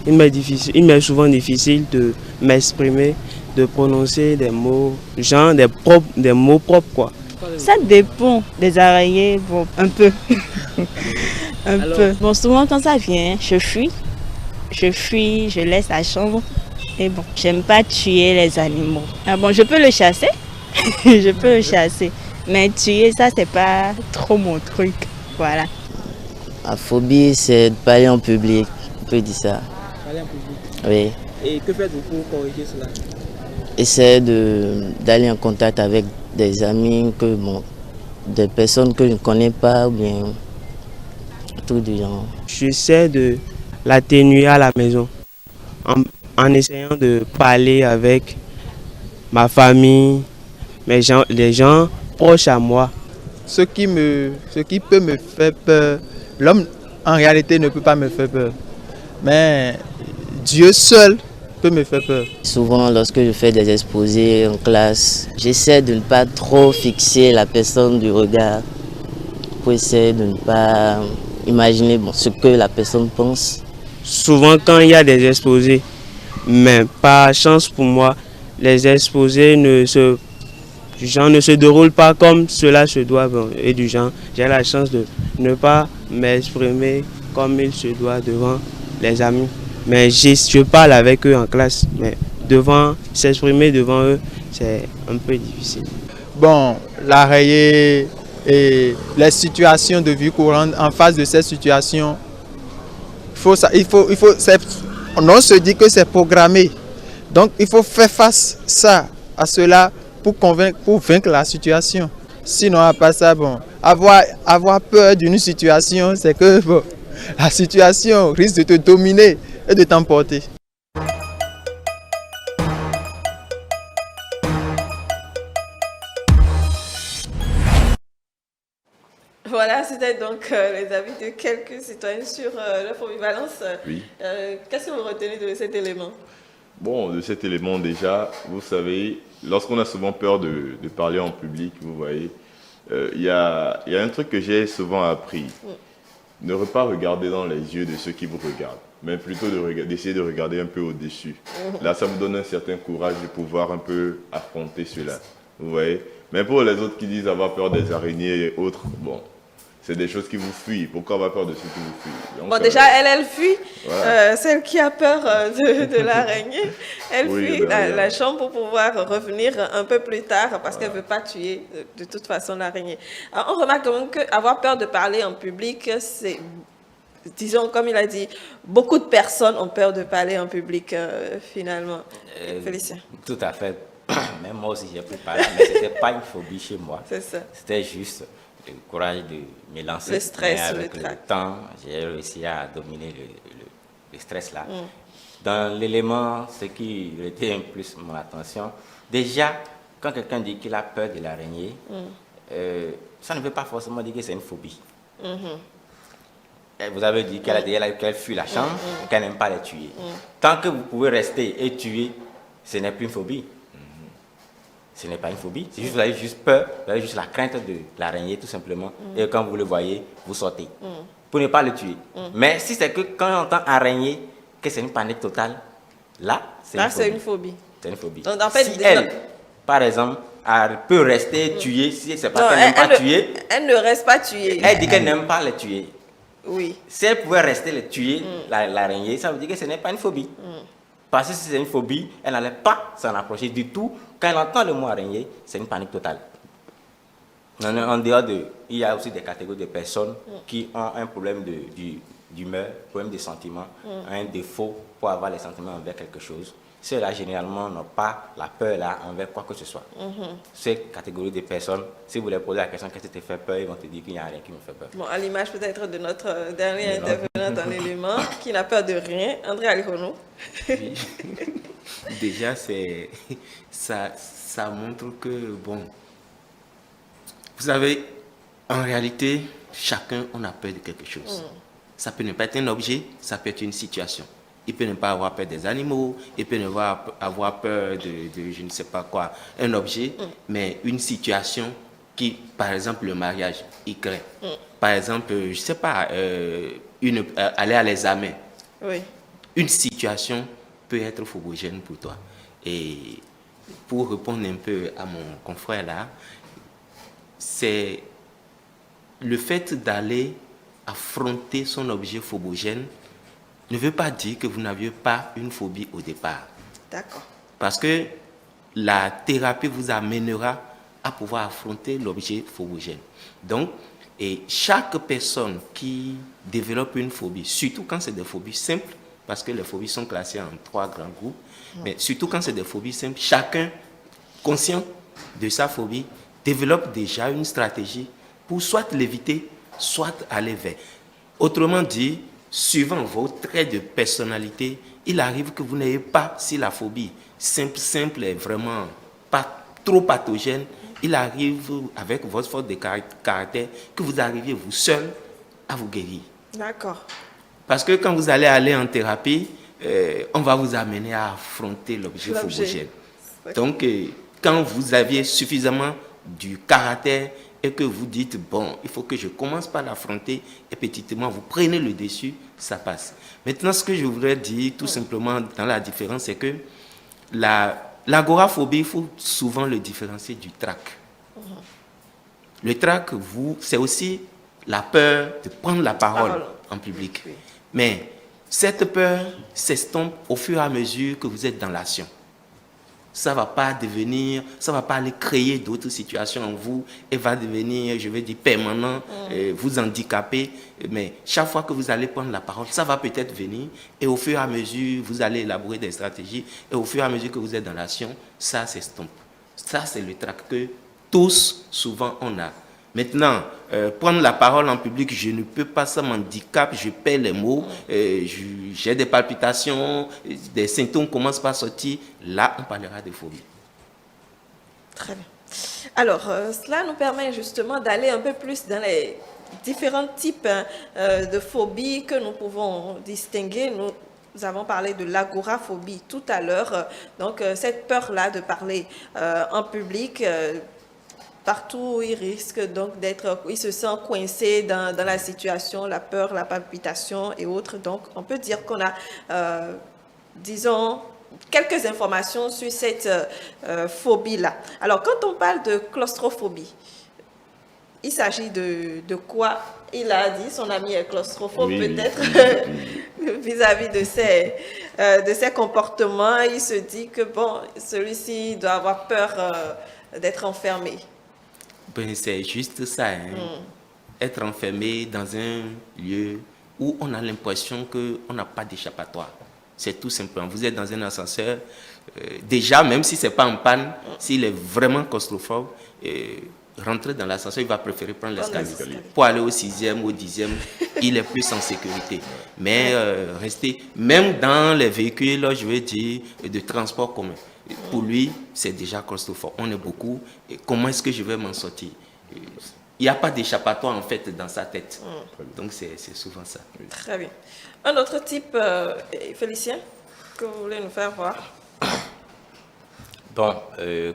il m'est souvent difficile de m'exprimer, de prononcer des mots, genre des mots propres, quoi. Ça dépend des araignées, bon, un peu. Peu. Bon, souvent quand ça vient, je fuis, je laisse la chambre Et bon, j'aime pas tuer les animaux. Ah bon, je peux le chasser. Je peux le chasser. Mais tuer, ça, c'est pas trop mon truc. Voilà. La phobie, c'est de parler en public. On peut dire ça. Parler en public. Oui. Et que faites-vous pour corriger cela? Essayer d'aller en contact avec des amis, des personnes que je ne connais pas, ou bien tout du genre. J'essaie de l'atténuer à la maison en essayant de parler avec ma famille, les gens proches à moi. Ce qui peut me faire peur, l'homme en réalité ne peut pas me faire peur. Mais Dieu seul peut me faire peur. Souvent, lorsque je fais des exposés en classe, j'essaie de ne pas trop fixer la personne du regard pour essayer de ne pas imaginer ce que la personne pense. Souvent, quand il y a des exposés, mais par chance pour moi, les exposés ne se déroulent pas comme cela se doit. Et du genre, j'ai la chance de ne pas m'exprimer comme il se doit devant les amis. Mais je parle avec eux en classe, mais s'exprimer devant eux, c'est un peu difficile. Bon, l'arrêt et les situations de vie courante, en face de ces situations, on se dit que c'est programmé. Donc il faut faire face à cela pour vaincre la situation. Sinon, à part ça, avoir peur d'une situation, c'est que la situation risque de te dominer et de t'emporter. Voilà, c'était donc les avis de quelques citoyens sur la phobivalence. Oui. Qu'est-ce que vous retenez de cet élément? Bon, de cet élément déjà, vous savez, lorsqu'on a souvent peur de parler en public, vous voyez, il y a un truc que j'ai souvent appris. Ne pas regarder dans les yeux de ceux qui vous regardent, mais plutôt d'essayer de regarder un peu au-dessus. Là, ça vous donne un certain courage de pouvoir un peu affronter cela, vous voyez. Mais pour les autres qui disent avoir peur des araignées et autres, bon, c'est des choses qui vous fuient. Pourquoi avoir peur de ceux qui vous fuient? Donc, bon, déjà, elle fuit. Voilà. Celle qui a peur de l'araignée, elle fuit la chambre pour pouvoir revenir un peu plus tard parce qu'elle ne veut pas tuer de toute façon l'araignée. On remarque quand même qu'avoir peur de parler en public, c'est, disons, comme il a dit, beaucoup de personnes ont peur de parler en public finalement. Félicien. Tout à fait. Même moi aussi, j'ai pu parler, mais ce n'était pas une phobie chez moi. C'est ça. C'était juste le courage de me lancer. Le stress, mais avec le temps, j'ai réussi à dominer le stress là. Dans l'élément, ce qui retient plus mon attention, déjà, quand quelqu'un dit qu'il a peur de l'araignée, ça ne veut pas forcément dire que c'est une phobie. Vous avez dit qu'elle fuit la chambre, qu'elle n'aime pas les tuer. Tant que vous pouvez rester et tuer, ce n'est plus une phobie. Ce n'est pas une phobie, c'est juste vous avez juste peur, vous avez juste la crainte de l'araignée tout simplement. Et quand vous le voyez, vous sortez pour ne pas le tuer. Mais si c'est que quand on entend araignée, que c'est une panique totale, là, c'est une phobie. C'est une phobie. Donc, en fait, si elle, par exemple, elle peut rester tuer, si c'est pas qu'elle n'aime pas tuer. Elle ne reste pas tuer. Elle dit qu'elle n'aime pas les tuer. Oui. Si elle pouvait rester les tuer, l'araignée, ça veut dire que ce n'est pas une phobie. Parce que si c'est une phobie, elle n'allait pas s'en approcher du tout. Quand elle entend le mot araignée, c'est une panique totale. En dehors il y a aussi des catégories de personnes qui ont un problème d'humeur, un problème de sentiments, un défaut pour avoir les sentiments envers quelque chose. Ceux-là, généralement, n'ont pas la peur là envers quoi que ce soit. Ces catégories de personnes, si vous leur posez la question qu'est-ce qui te fait peur, ils vont te dire qu'il n'y a rien qui me fait peur. Bon, à l'image peut-être de notre dernier intervenant dans l'élément, qui n'a peur de rien, André Alihono. Oui. Déjà, ça montre que, bon, vous savez, en réalité, chacun, on a peur de quelque chose. Ça peut ne pas être un objet, ça peut être une situation. Il peut ne pas avoir peur des animaux, il peut ne pas avoir peur de je ne sais pas quoi, un objet, mais une situation qui, par exemple, le mariage, il crée. Par exemple, je ne sais pas, aller à l'examen. Oui. Une situation peut être phobogène pour toi. Et pour répondre un peu à mon confrère là, c'est le fait d'aller affronter son objet phobogène ne veut pas dire que vous n'aviez pas une phobie au départ. D'accord. Parce que la thérapie vous amènera à pouvoir affronter l'objet phobogène. Donc, et chaque personne qui développe une phobie, surtout quand c'est des phobies simples, parce que les phobies sont classées en 3 grands groupes, mais surtout quand c'est des phobies simples, chacun, conscient de sa phobie, développe déjà une stratégie pour soit l'éviter, soit aller vers. Autrement dit, suivant vos traits de personnalité, il arrive que vous n'ayez pas, si la phobie simple est vraiment pas trop pathogène, il arrive avec votre force de caractère que vous arriviez vous seul à vous guérir. D'accord. Parce que quand vous allez en thérapie, on va vous amener à affronter l'objet phobogène. Donc, quand vous aviez suffisamment du caractère et que vous dites, bon, il faut que je commence par l'affronter et petitement vous prenez le dessus, ça passe. Maintenant, ce que je voudrais dire tout simplement dans la différence, c'est que l'agoraphobie, il faut souvent le différencier du trac. Le trac, c'est aussi la peur de prendre la parole en public. Oui. Mais cette peur s'estompe au fur et à mesure que vous êtes dans l'action. Ça ne va pas aller créer d'autres situations en vous et va devenir, je vais dire, permanent, vous handicaper. Mais chaque fois que vous allez prendre la parole, ça va peut-être venir et au fur et à mesure, vous allez élaborer des stratégies et au fur et à mesure que vous êtes dans l'action, ça s'estompe. Ça, c'est le trac que tous, souvent, on a. Maintenant, prendre la parole en public, je ne peux pas, ça m'handicape, je perds les mots, j'ai des palpitations, des symptômes commencent par sortir. Là, on parlera de phobie. Très bien. Alors, cela nous permet justement d'aller un peu plus dans les différents types de phobies que nous pouvons distinguer. Nous avons parlé de l'agoraphobie tout à l'heure. Donc, cette peur-là de parler en public, partout où il risque donc d'être, il se sent coincé dans la situation, la peur, la palpitation et autres. Donc, on peut dire qu'on a, disons, quelques informations sur cette phobie-là. Alors, quand on parle de claustrophobie, il s'agit de quoi? Il a dit, son ami est claustrophobe, peut-être vis-à-vis de ses comportements. Il se dit que, bon, celui-ci doit avoir peur d'être enfermé. Ben, c'est juste ça, hein. Être enfermé dans un lieu où on a l'impression qu'on n'a pas d'échappatoire. C'est tout simplement. Vous êtes dans un ascenseur, déjà, même si ce n'est pas en panne, s'il est vraiment claustrophobe, rentrer dans l'ascenseur, il va préférer prendre l'escalier. Pour aller au 6e, au 10e, il est plus en sécurité. Mais rester, même dans les véhicules, je veux dire, de transport commun. Pour lui, c'est déjà claustrophobe. On est beaucoup. Et comment est-ce que je vais m'en sortir? Il n'y a pas d'échappatoire en fait dans sa tête. Donc c'est souvent ça. Très bien. Un autre type, Félicien, que vous voulez nous faire voir? Bon,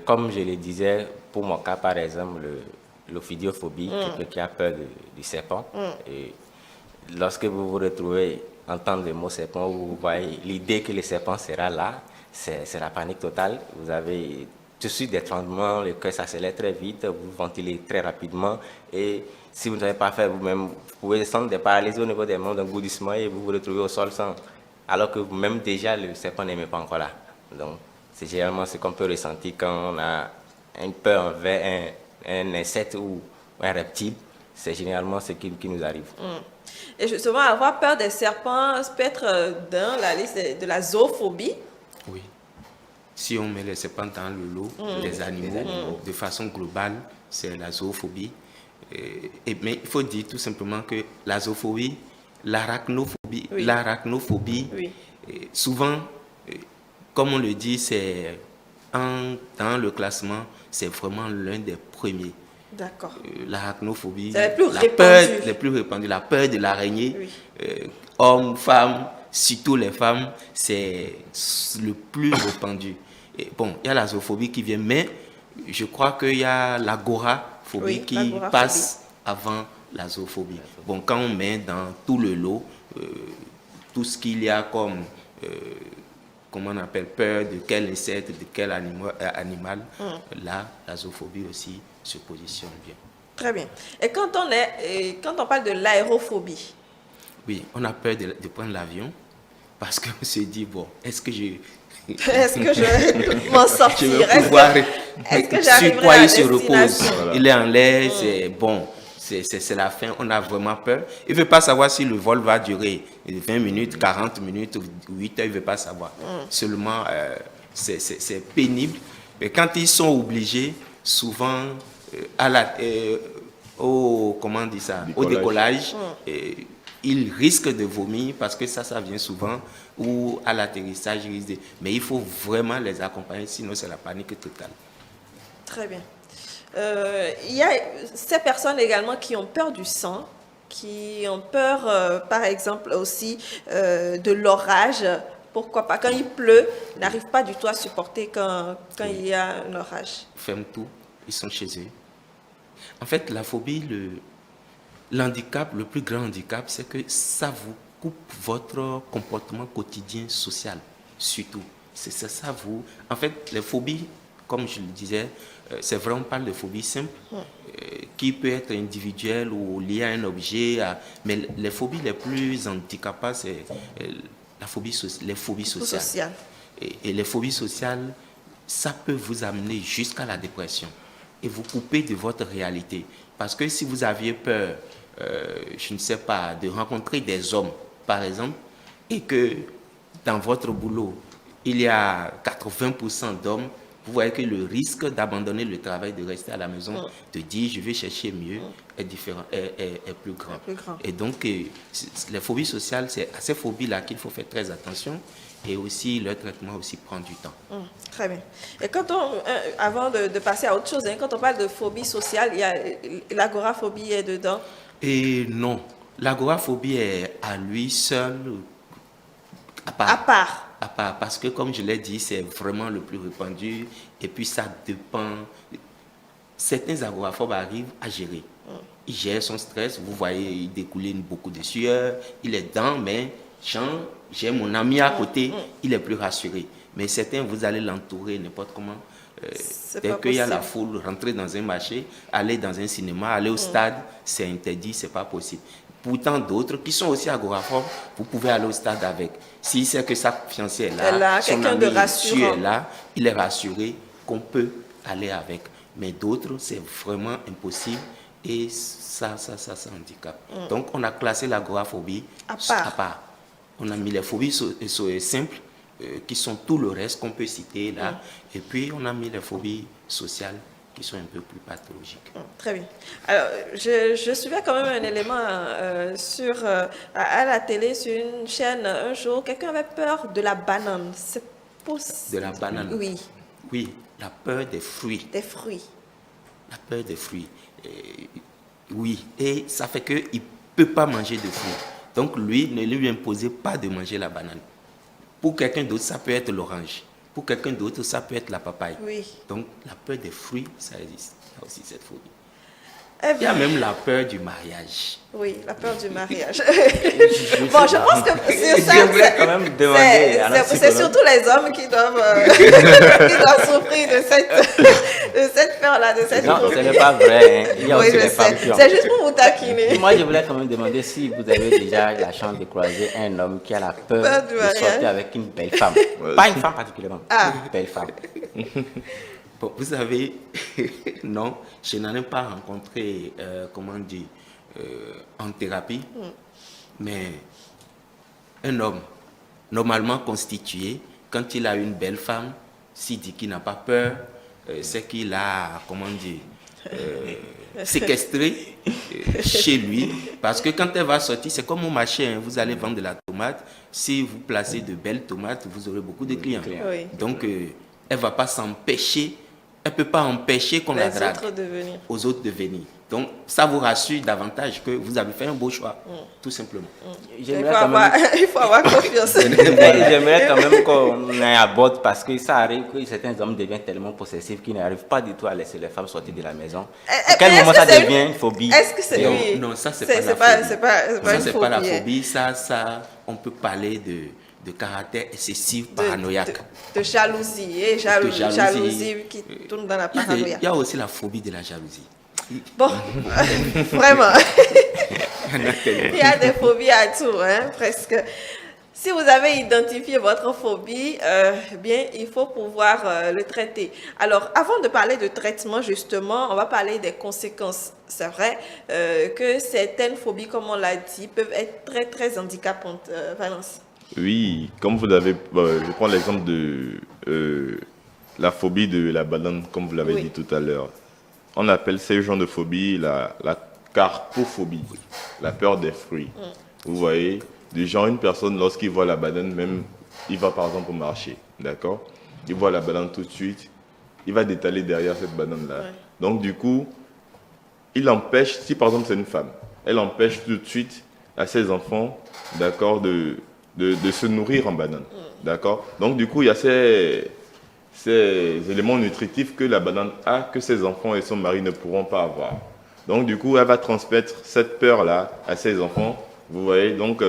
comme je le disais, pour mon cas par exemple, l'ophidiophobie, quelqu'un qui a peur du serpent. Et lorsque vous vous retrouvez entendre le mot serpent, vous voyez l'idée que le serpent sera là. C'est la panique totale. Vous avez tout de suite des tremblements, le cœur s'accélère très vite, vous ventilez très rapidement. Et si vous n'avez pas fait vous-même, vous pouvez sentir des paralysies au niveau des membres, d'un gourdissement et vous vous retrouvez au sol sans. Alors que vous-même, déjà, le serpent n'est même pas encore là. Donc, c'est généralement ce qu'on peut ressentir quand on a une peur envers un insecte ou un reptile. C'est généralement ce qui nous arrive. Et justement, avoir peur des serpents peut être dans la liste de la zoophobie. Oui. Si on met les serpents dans le lot des animaux, de façon globale, c'est la zoophobie. Mais il faut dire tout simplement que la zoophobie, l'arachnophobie, souvent, comme on le dit, c'est dans le classement, c'est vraiment l'un des premiers. D'accord. L'arachnophobie, c'est la peur les plus répandue, la peur de l'araignée, hommes, femmes, surtout les femmes, c'est le plus répandu. Et bon, il y a la zoophobie qui vient, mais je crois qu'il y a l'agoraphobie qui passe avant la zoophobie. Bon, quand on met dans tout le lot, tout ce qu'il y a comme, comment on appelle, peur de quel insecte, de quel animal, là, la zoophobie aussi se positionne bien. Très bien. Et quand on parle de l'aérophobie? Oui, on a peur de prendre l'avion. parce qu'on se dit, bon, est-ce que je vais m'en sortir? Je vais pouvoir est-ce que j'arriverai à se repose. Voilà. Il est en l'air, c'est bon. C'est la fin, on a vraiment peur. Il ne veut pas savoir si le vol va durer 20 minutes, 40 minutes, 8 heures, il ne veut pas savoir. Seulement, c'est pénible. Et quand ils sont obligés, souvent, au décollage, ils risquent de vomir parce que ça vient souvent, ou à l'atterrissage, mais il faut vraiment les accompagner, sinon c'est la panique totale. Très bien. Il y a ces personnes également qui ont peur du sang, qui ont peur, par exemple, aussi de l'orage. Pourquoi pas? Quand il pleut, ils n'arrivent pas du tout à supporter quand il y a un orage. Ils ferment tout, ils sont chez eux. En fait, la phobie, l'handicap, le plus grand handicap, c'est que ça vous coupe votre comportement quotidien social, surtout. C'est ça, vous... En fait, les phobies, comme je le disais, c'est vrai, on parle de phobie simple, qui peut être individuelle ou liée à un objet, mais les phobies les plus handicapantes, c'est les phobies sociales. Et les phobies sociales, ça peut vous amener jusqu'à la dépression et vous couper de votre réalité. Parce que si vous aviez peur, je ne sais pas, de rencontrer des hommes, par exemple, et que dans votre boulot, il y a 80% d'hommes, vous voyez que le risque d'abandonner le travail, de rester à la maison, de dire je vais chercher mieux, est plus grand. Et donc, les phobies sociales, c'est à ces phobies-là qu'il faut faire très attention, et aussi leur traitement aussi prend du temps. Très bien. Et avant de passer à autre chose, quand on parle de phobie sociale, il y a l'agoraphobie est dedans? Et non, l'agoraphobie est à lui seul, à part. Parce que, comme je l'ai dit, c'est vraiment le plus répandu. Et puis, ça dépend. Certains agoraphobes arrivent à gérer. Il gère son stress. Vous voyez, il découle beaucoup de sueur. Il est dedans, mais j'ai mon ami à côté, il est plus rassuré. Mais certains, vous allez l'entourer n'importe comment. Dès qu'il y a la foule, rentrer dans un marché, aller dans un cinéma, aller au stade, c'est interdit, c'est pas possible. Pourtant, d'autres qui sont aussi agoraphobes, vous pouvez aller au stade avec. S'il sait que sa fiancée est là, son ami est là, il est rassuré qu'on peut aller avec. Mais d'autres, c'est vraiment impossible et ça handicape. Donc, on a classé l'agoraphobie à part. On a mis les phobies simples, qui sont tout le reste qu'on peut citer là, et puis on a mis les phobies sociales qui sont un peu plus pathologiques. Très bien. Alors, je suivais quand même un élément à la télé, sur une chaîne, un jour, quelqu'un avait peur de la banane. C'est possible? De la banane? Oui. Oui, la peur des fruits. Des fruits. La peur des fruits. Oui, et ça fait qu'il ne peut pas manger de fruits. Donc lui, ne lui imposez pas de manger la banane. Pour quelqu'un d'autre, ça peut être l'orange. Pour quelqu'un d'autre, ça peut être la papaye. Oui. Donc, la peur des fruits, ça existe. Il y a aussi cette phobie. Eh bien, il y a même la peur du mariage. Oui, la peur du mariage. Bon, je pense que sur ça, quand même demander c'est surtout les hommes qui doivent, souffrir de cette peur-là, de cette Non, phobie. ce n'est pas vrai. Hein. Il y a aussi les femmes qui ont. C'est juste pour vous taquiner. Moi, je voulais quand même demander si vous avez déjà la chance de croiser un homme qui a la peur de sortir avec une belle femme. Pas une femme particulièrement, une belle femme. Bon, vous savez, non, je n'en ai pas rencontré, en thérapie, mais un homme normalement constitué, quand il a une belle femme, s'il dit qu'il n'a pas peur, c'est qu'il a, séquestré chez lui, parce que quand elle va sortir, c'est comme au marché, hein, vous allez vendre de la tomate, si vous placez de belles tomates, vous aurez beaucoup de clients. Oui. Donc, elle ne va pas s'empêcher. Elle ne peut pas empêcher qu'on la drague aux autres de venir. Donc, ça vous rassure davantage que vous avez fait un beau choix, tout simplement. Il faut avoir confiance. J'aimerais quand même qu'on aborde, parce que ça arrive que certains hommes deviennent tellement possessifs qu'ils n'arrivent pas du tout à laisser les femmes sortir de la maison. À quel moment ça devient une phobie? Est-ce que c'est lui? Non, ça, c'est pas la phobie. Ça, c'est pas la phobie. Ça, on peut parler de caractère excessif paranoïaque. De jalousie, jalousie qui tourne dans la paranoïa. Il y a aussi la phobie de la jalousie. Bon, vraiment. Il y a des phobies à tout, hein, presque. Si vous avez identifié votre phobie, bien, il faut pouvoir le traiter. Alors, avant de parler de traitement, justement, on va parler des conséquences. C'est vrai que certaines phobies, comme on l'a dit, peuvent être très, très handicapantes. Valence. Oui, comme vous l'avez, je prends l'exemple de la phobie de la banane, comme vous l'avez dit tout à l'heure. On appelle ces genres de phobie la carpophobie, la peur des fruits. Vous voyez, du genre une personne, lorsqu'il voit la banane, même, il va par exemple au marché, d'accord? Il voit la banane tout de suite, il va détaler derrière cette banane-là. Ouais. Donc du coup, il empêche, si par exemple c'est une femme, elle empêche tout de suite à ses enfants, d'accord, de se nourrir en banane, d'accord? Donc du coup, il y a ces éléments nutritifs que la banane a, que ses enfants et son mari ne pourront pas avoir. Donc du coup, elle va transmettre cette peur-là à ses enfants. Vous voyez, donc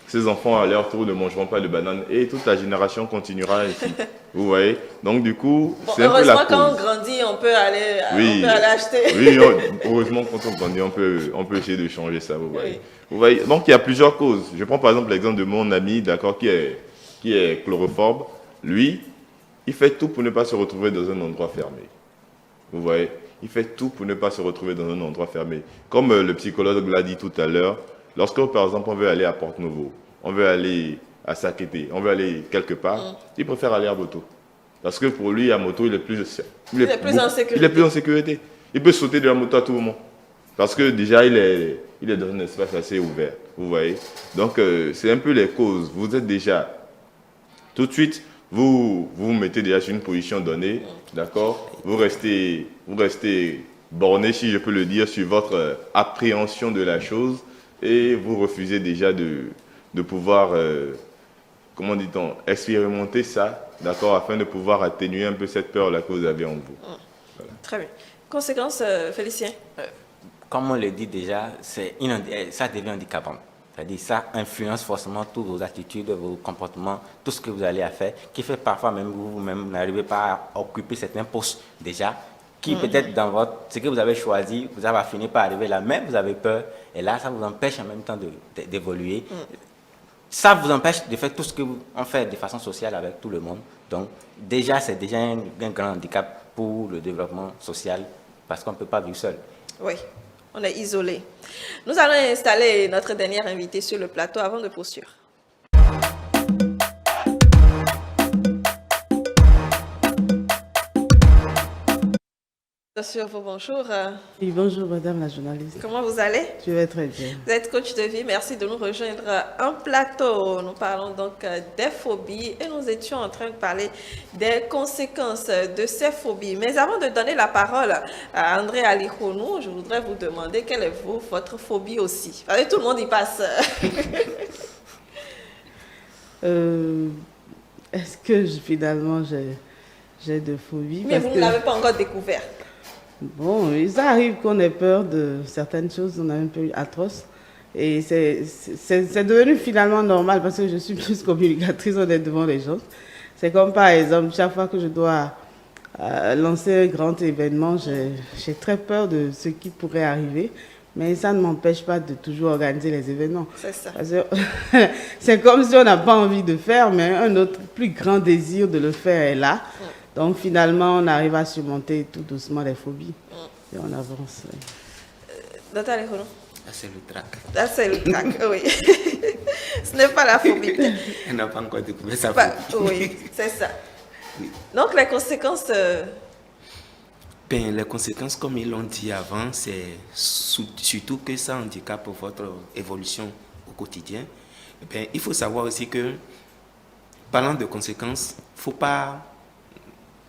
ses enfants à leur tour ne mangeront pas de banane et toute la génération continuera ainsi. Vous voyez, donc du coup, bon, c'est un peu la cause. Quand on grandit, on peut aller, acheter. Oui, heureusement, quand on grandit, on peut essayer de changer ça. Vous voyez. Vous voyez, donc il y a plusieurs causes. Je prends par exemple l'exemple de mon ami, d'accord, qui est chloroforbe. Lui, il fait tout pour ne pas se retrouver dans un endroit fermé. Vous voyez, il fait tout pour ne pas se retrouver dans un endroit fermé. Comme le psychologue l'a dit tout à l'heure, lorsque, par exemple, on veut aller à Porte-Nouveau, on veut aller à Sakété, on veut aller quelque part, il préfère aller à moto. Parce que pour lui, à moto, il est plus en sécurité. Il peut sauter de la moto à tout moment. Parce que déjà, il est dans un espace assez ouvert. Vous voyez. Donc, c'est un peu les causes. Vous êtes déjà, tout de suite, vous vous mettez déjà sur une position donnée, d'accord? Vous restez borné, si je peux le dire, sur votre appréhension de la chose et vous refusez déjà de pouvoir, comment dit-on, expérimenter ça, d'accord, afin de pouvoir atténuer un peu cette peur-là que vous avez en vous. Voilà. Très bien. Conséquences, Félicien? Comme on le dit déjà, ça devient handicapant. C'est-à-dire ça influence forcément toutes vos attitudes, vos comportements, tout ce que vous allez à faire, qui fait parfois même vous-même n'arrivez pas à occuper certains postes déjà, qui peut-être dans ce que vous avez choisi, vous avez fini par arriver là, même vous avez peur, et là ça vous empêche en même temps d'évoluer. Ça vous empêche de faire tout ce que on fait de façon sociale avec tout le monde. Donc déjà c'est déjà un grand handicap pour le développement social, parce qu'on ne peut pas vivre seul. Oui. On est isolé. Nous allons installer notre dernière invitée sur le plateau avant de poursuivre. Sur vos bonjour. Oui, bonjour madame la journaliste. Comment vous allez? Je vais très bien. Vous êtes coach de vie, merci de nous rejoindre en plateau. Nous parlons donc des phobies et nous étions en train de parler des conséquences de ces phobies. Mais avant de donner la parole à André Alikhonou, je voudrais vous demander quelle est votre phobie aussi. Parce que tout le monde y passe. Est-ce que finalement j'ai de phobie? Mais vous ne l'avez pas encore découvert. Bon, il arrive qu'on ait peur de certaines choses, on a un peu atroce. Et c'est devenu finalement normal parce que je suis plus communicatrice, on est devant les gens. C'est comme par exemple, chaque fois que je dois lancer un grand événement, j'ai très peur de ce qui pourrait arriver. Mais ça ne m'empêche pas de toujours organiser les événements. C'est ça. C'est comme si on n'a pas envie de faire, mais un autre plus grand désir de le faire est là. Donc finalement, on arrive à surmonter tout doucement les phobies. Et on avance. Dr. Alikhonou. Ça, c'est le trac. Ça, c'est le trac, oui. Ce n'est pas la phobie. Elle n'a pas encore découvert sa phobie. Oui, c'est ça. Oui. Donc les conséquences... Les conséquences, comme ils l'ont dit avant, c'est surtout que ça handicape votre évolution au quotidien. Il faut savoir aussi que, parlant de conséquences, il ne faut pas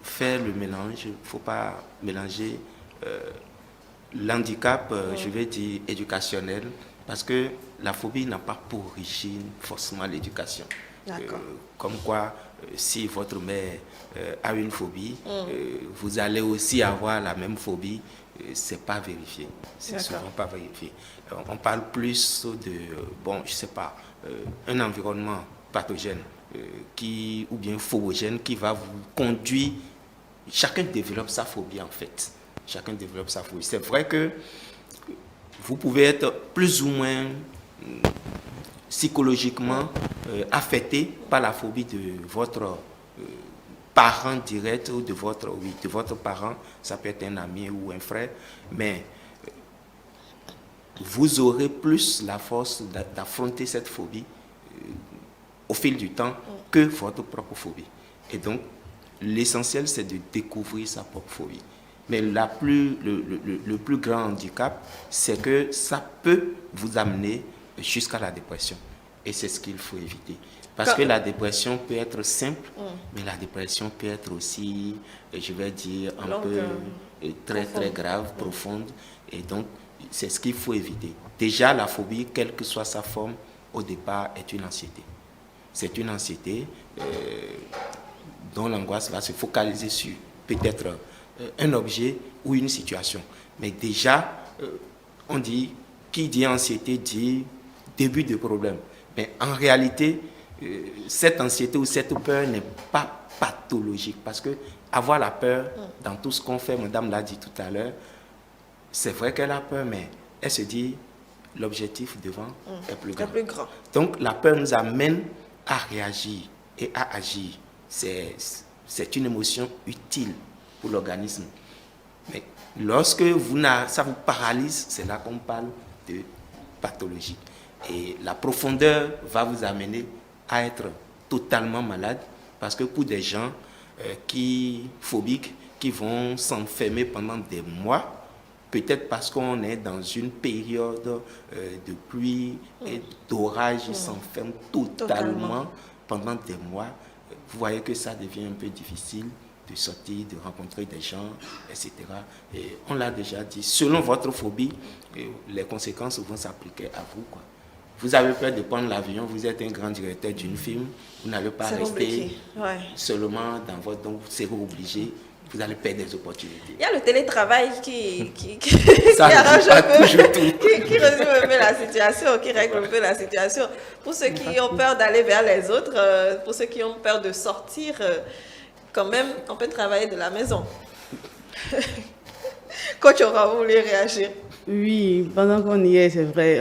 faire le mélange, il ne faut pas mélanger l'handicap, je vais dire, éducationnel, parce que la phobie n'a pas pour origine forcément l'éducation. Comme quoi, si votre mère a une phobie, vous allez aussi avoir la même phobie, c'est pas vérifié. C'est souvent pas vérifié. On parle plus de, bon, je sais pas, un environnement pathogène ou bien phobogène qui va vous conduire. Chacun développe sa phobie en fait. Chacun développe sa phobie. C'est vrai que vous pouvez être plus ou moins psychologiquement affecté par la phobie de votre parent direct ou de votre parent, ça peut être un ami ou un frère, mais vous aurez plus la force d'affronter cette phobie au fil du temps que votre propre phobie. Et donc, l'essentiel, c'est de découvrir sa propre phobie. Mais le plus grand handicap, c'est que ça peut vous amener jusqu'à la dépression. Et c'est ce qu'il faut éviter. Parce que la dépression peut être simple, mais la dépression peut être aussi, je vais dire, un peu très grave, profonde. Et donc, c'est ce qu'il faut éviter. Déjà, la phobie, quelle que soit sa forme, au départ, est une anxiété. C'est une anxiété dont l'angoisse va se focaliser sur peut-être un objet ou une situation. Mais déjà, on dit, qui dit anxiété dit début de problème. Mais en réalité, cette anxiété ou cette peur n'est pas pathologique. Parce que avoir la peur dans tout ce qu'on fait, madame l'a dit tout à l'heure, c'est vrai qu'elle a peur, mais elle se dit l'objectif devant est plus grand. Donc la peur nous amène à réagir et à agir. C'est une émotion utile pour l'organisme. Mais lorsque ça vous paralyse, c'est là qu'on parle de pathologie. Et la profondeur va vous amener à être totalement malade, parce que pour des gens phobiques, qui vont s'enfermer pendant des mois, peut-être parce qu'on est dans une période de pluie et d'orage, ils s'enferment totalement pendant des mois. Vous voyez que ça devient un peu difficile de sortir, de rencontrer des gens, etc. Et on l'a déjà dit, selon votre phobie, les conséquences vont s'appliquer à vous, quoi. Vous avez peur de prendre l'avion, vous êtes un grand directeur d'une firme, vous n'allez pas rester seulement dans votre... Donc, vous serez obligé, vous allez perdre des opportunités. Il y a le télétravail qui arrange un peu, qui résume un peu la situation, qui règle un peu la situation. Pour ceux qui ont peur d'aller vers les autres, pour ceux qui ont peur de sortir, quand même, on peut travailler de la maison. Coach Aura, vous voulez réagir? Oui, pendant qu'on y est, c'est vrai,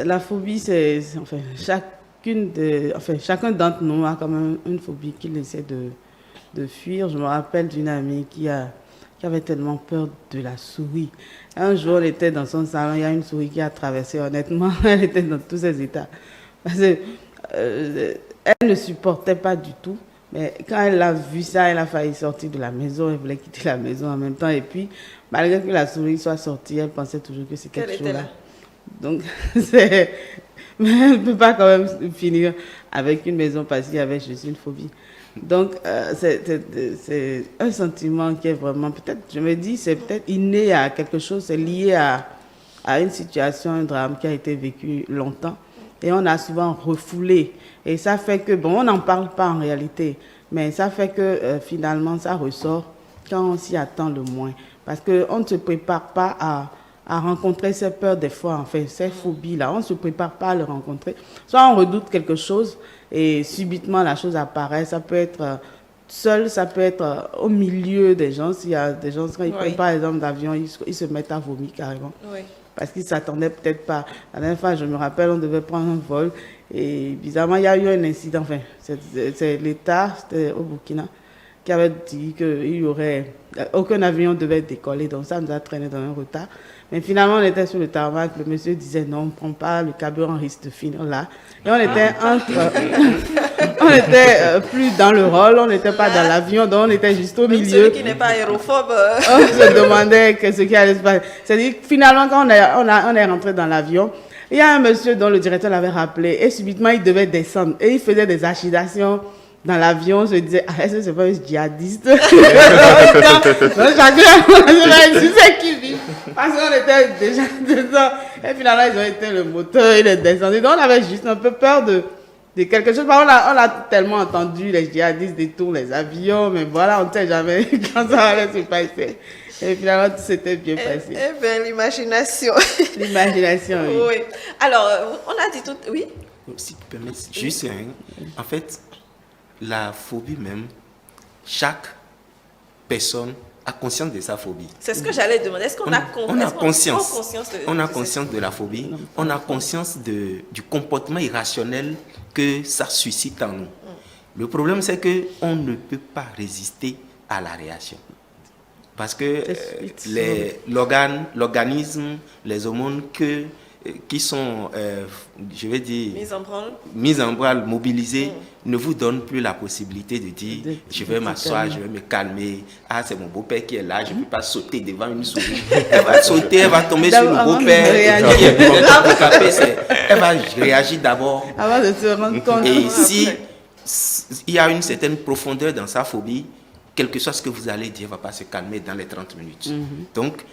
la phobie, c'est enfin, chacun d'entre nous a quand même une phobie qu'il essaie de fuir. Je me rappelle d'une amie qui avait tellement peur de la souris. Un jour, elle était dans son salon, il y a une souris qui a traversé. Honnêtement, elle était dans tous ses états. Parce que, elle ne supportait pas du tout. Mais quand elle a vu ça, elle a failli sortir de la maison. Elle voulait quitter la maison en même temps. Et puis, malgré que la souris soit sortie, elle pensait toujours que c'est quelque chose là. Donc, mais elle ne peut pas quand même finir avec une maison parce qu'il y avait juste une phobie. Donc, c'est un sentiment qui est vraiment, peut-être, je me dis, c'est peut-être inné à quelque chose, c'est lié à une situation, un drame qui a été vécu longtemps. Et on a souvent refoulé. Et ça fait que, bon, on n'en parle pas en réalité, mais ça fait que finalement, ça ressort quand on s'y attend le moins. Parce qu'on ne se prépare pas à rencontrer ces peurs des fois, enfin, ces phobies-là. On ne se prépare pas à les rencontrer. Soit on redoute quelque chose et subitement la chose apparaît. Ça peut être seul, ça peut être au milieu des gens. S'il y a des gens, quand ils prennent par exemple d'avion, ils se mettent à vomir carrément. Oui. Parce qu'ils ne s'attendaient peut-être pas. La dernière fois, je me rappelle, on devait prendre un vol. Et bizarrement, il y a eu un incident. Enfin, c'est l'État, c'était au Burkina, qui avait dit qu'il y aurait... Aucun avion devait décoller. Donc ça nous a traîné dans un retard. Mais finalement, on était sur le tarmac. Le monsieur disait non, on ne prend pas, le carburant risque de finir là. Et on était on était plus dans le rôle, on n'était pas dans l'avion, donc on était juste au milieu. Celui qui n'est pas aérophobe. On se demandait ce qui allait se passer. C'est-à-dire que finalement, quand on est rentré dans l'avion, il y a un monsieur dont le directeur l'avait rappelé et subitement, il devait descendre. Et il faisait des agitations dans l'avion. Je disais, est-ce que c'est pas un djihadiste? Donc, chacun, c'est qui vit. Parce qu'on était déjà dedans. Et finalement, ils ont été le moteur, il est descendu. Donc, on avait juste un peu peur de quelque chose. On a tellement entendu les djihadistes détournent les avions, mais voilà, on ne sait jamais quand ça allait se passer. Et finalement, tout s'était bien passé. Eh bien, l'imagination. L'imagination, oui. Oui. Alors, on a dit tout... Oui? Si tu permets, juste, en fait, la phobie même, chaque personne a conscience de sa phobie. C'est ce que j'allais demander. Est-ce qu'on a conscience de la phobie, on a conscience du comportement irrationnel que ça suscite en nous. Le problème, c'est qu'on ne peut pas résister à la réaction. Parce que l'organisme, les hormones qui sont, je vais dire, mises en branle, mobilisées, ne vous donnent plus la possibilité de dire je vais m'asseoir, je vais me calmer. Ah, c'est mon beau-père qui est là, je ne peux pas sauter devant une souris. Elle va sauter, elle va tomber sur le beau-père. Elle va réagir d'abord. Avant de se rendre compte. Et si il y a une certaine profondeur dans sa phobie, quel que soit ce que vous allez dire, ne va pas se calmer dans les 30 minutes. Donc,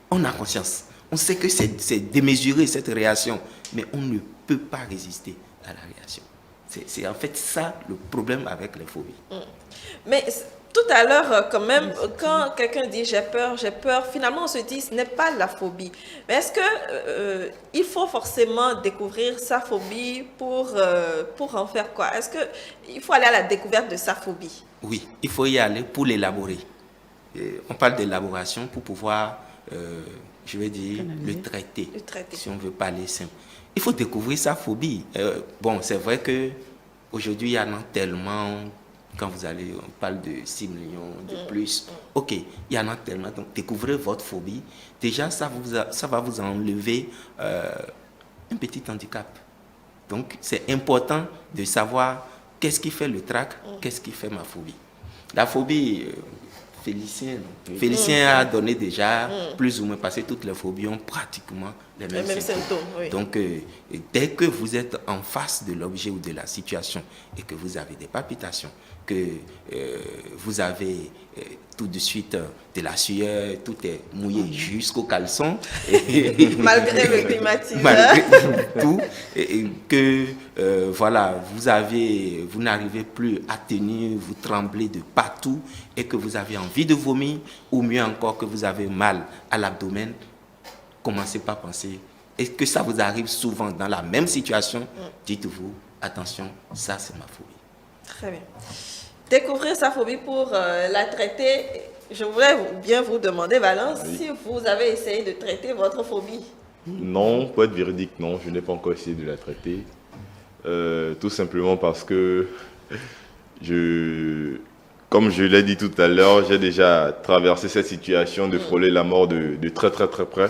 on a conscience. On sait que c'est démesuré cette réaction, mais on ne peut pas résister à la réaction. C'est en fait ça le problème avec les phobies. Mais tout à l'heure, quand même, quand quelqu'un dit j'ai peur, finalement on se dit ce n'est pas la phobie. Mais est-ce que il faut forcément découvrir sa phobie pour en faire quoi? Est-ce qu'il faut aller à la découverte de sa phobie? Oui, il faut y aller pour l'élaborer. On parle d'élaboration pour pouvoir, je vais dire, le traiter. Si on veut parler simple. Il faut découvrir sa phobie. Bon, c'est vrai qu'aujourd'hui, il y en a tellement. Quand vous allez, on parle de 6 millions, de plus. Ok, il y en a tellement. Donc, découvrez votre phobie. Déjà, ça va vous enlever un petit handicap. Donc, c'est important de savoir qu'est-ce qui fait le trac, qu'est-ce qui fait ma phobie. La phobie, Félicien a donné déjà plus ou moins, parce que toutes les phobies ont pratiquement les mêmes symptômes. Oui. Donc, dès que vous êtes en face de l'objet ou de la situation et que vous avez des palpitations, que vous avez tout de suite de la sueur, tout est mouillé jusqu'au caleçon. Malgré le climatiseur. Malgré tout. Et que voilà, vous n'arrivez plus à tenir, vous tremblez de partout et que vous avez envie de vomir, ou mieux encore que vous avez mal à l'abdomen, commencez par penser. Et que ça vous arrive souvent dans la même situation, dites-vous, attention, ça c'est ma phobie. Très bien. Découvrir sa phobie pour la traiter. Je voudrais bien vous demander, Valence, si vous avez essayé de traiter votre phobie. Non, pour être véridique, non, je n'ai pas encore essayé de la traiter. Tout simplement parce que, comme je l'ai dit tout à l'heure, j'ai déjà traversé cette situation de frôler la mort de très très très près.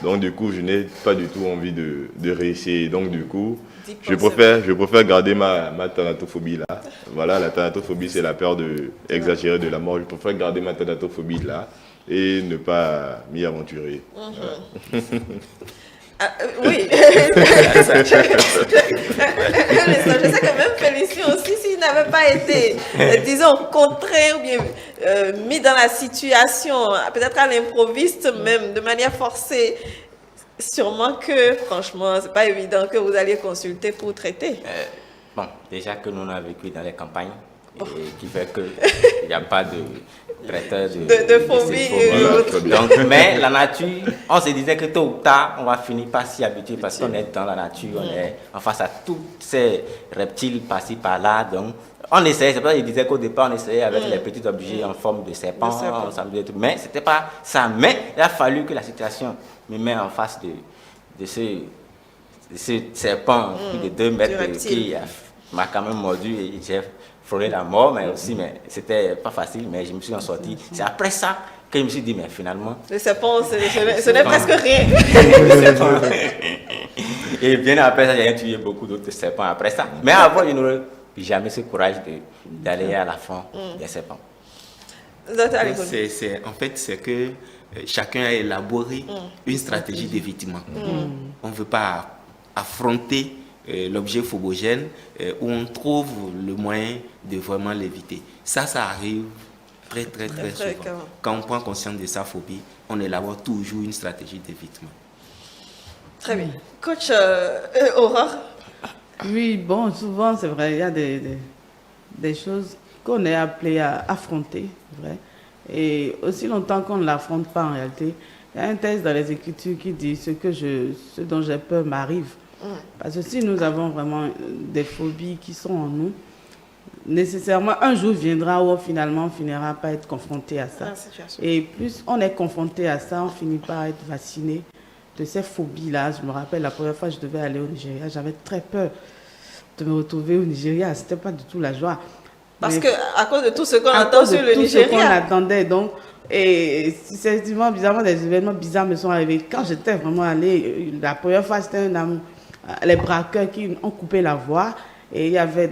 Donc du coup, je n'ai pas du tout envie de réessayer. Donc du coup, je préfère garder ma thanatophobie là. Voilà, la thanatophobie, c'est la peur exagérée de la mort. Je préfère garder ma thanatophobie là et ne pas m'y aventurer. Oui. Je sais que même Félicien aussi, s'il n'avait pas été, disons, contraint ou bien mis dans la situation, peut-être à l'improviste même, de manière forcée, sûrement que, franchement, c'est pas évident que vous alliez consulter pour traiter. Bon, déjà que nous on a vécu dans les campagnes, et qui fait qu'il n'y a pas de traiteur de phobie. Donc, mais la nature, on se disait que tôt ou tard, on va finir par s'y habituer parce qu'on est dans la nature, on est en face à tous ces reptiles par-ci par-là. Donc, on essayait, c'est pour ça que je disais qu'au départ, on essayait avec les petits objets en forme de serpent, mais ce n'était pas ça. Mais il a fallu que la situation me mette en face de ce serpent de 2 mètres qui m'a quand même mordu et j'ai frôlé la mort, mais c'était pas facile, mais je me suis en sorti. C'est après ça que je me suis dit, mais finalement... Le serpent, ce n'est presque rien. Et bien après ça, j'ai tué beaucoup d'autres serpents après ça. Mais avant, je n'aurais jamais ce courage d'aller à la fin des serpents. En fait, c'est que chacun a élaboré une stratégie d'évitement. On ne veut pas affronter l'objet phobogène où on trouve le moyen de vraiment l'éviter. Ça arrive très souvent. Quand on prend conscience de sa phobie, on élabore toujours une stratégie d'évitement. Très bien. Coach Aurore? Oui, bon, souvent, c'est vrai, il y a des choses qu'on est appelé à affronter, vrai. Et aussi longtemps qu'on ne l'affronte pas en réalité, il y a un texte dans les Écritures qui dit ce dont j'ai peur m'arrive. Parce que si nous avons vraiment des phobies qui sont en nous, nécessairement, un jour viendra où finalement on finira par être confronté à ça. Et plus on est confronté à ça, on finit par être vacciné de ces phobies-là. Je me rappelle la première fois que je devais aller au Nigeria, j'avais très peur de me retrouver au Nigeria. C'était pas du tout la joie. Parce que à cause de tout ce qu'on entend sur le Nigeria. Tout ce qu'on attendait, donc. Et effectivement, bizarrement, des événements bizarres me sont arrivés. Quand j'étais vraiment allée, la première fois, c'était les braqueurs qui ont coupé la voie et il y avait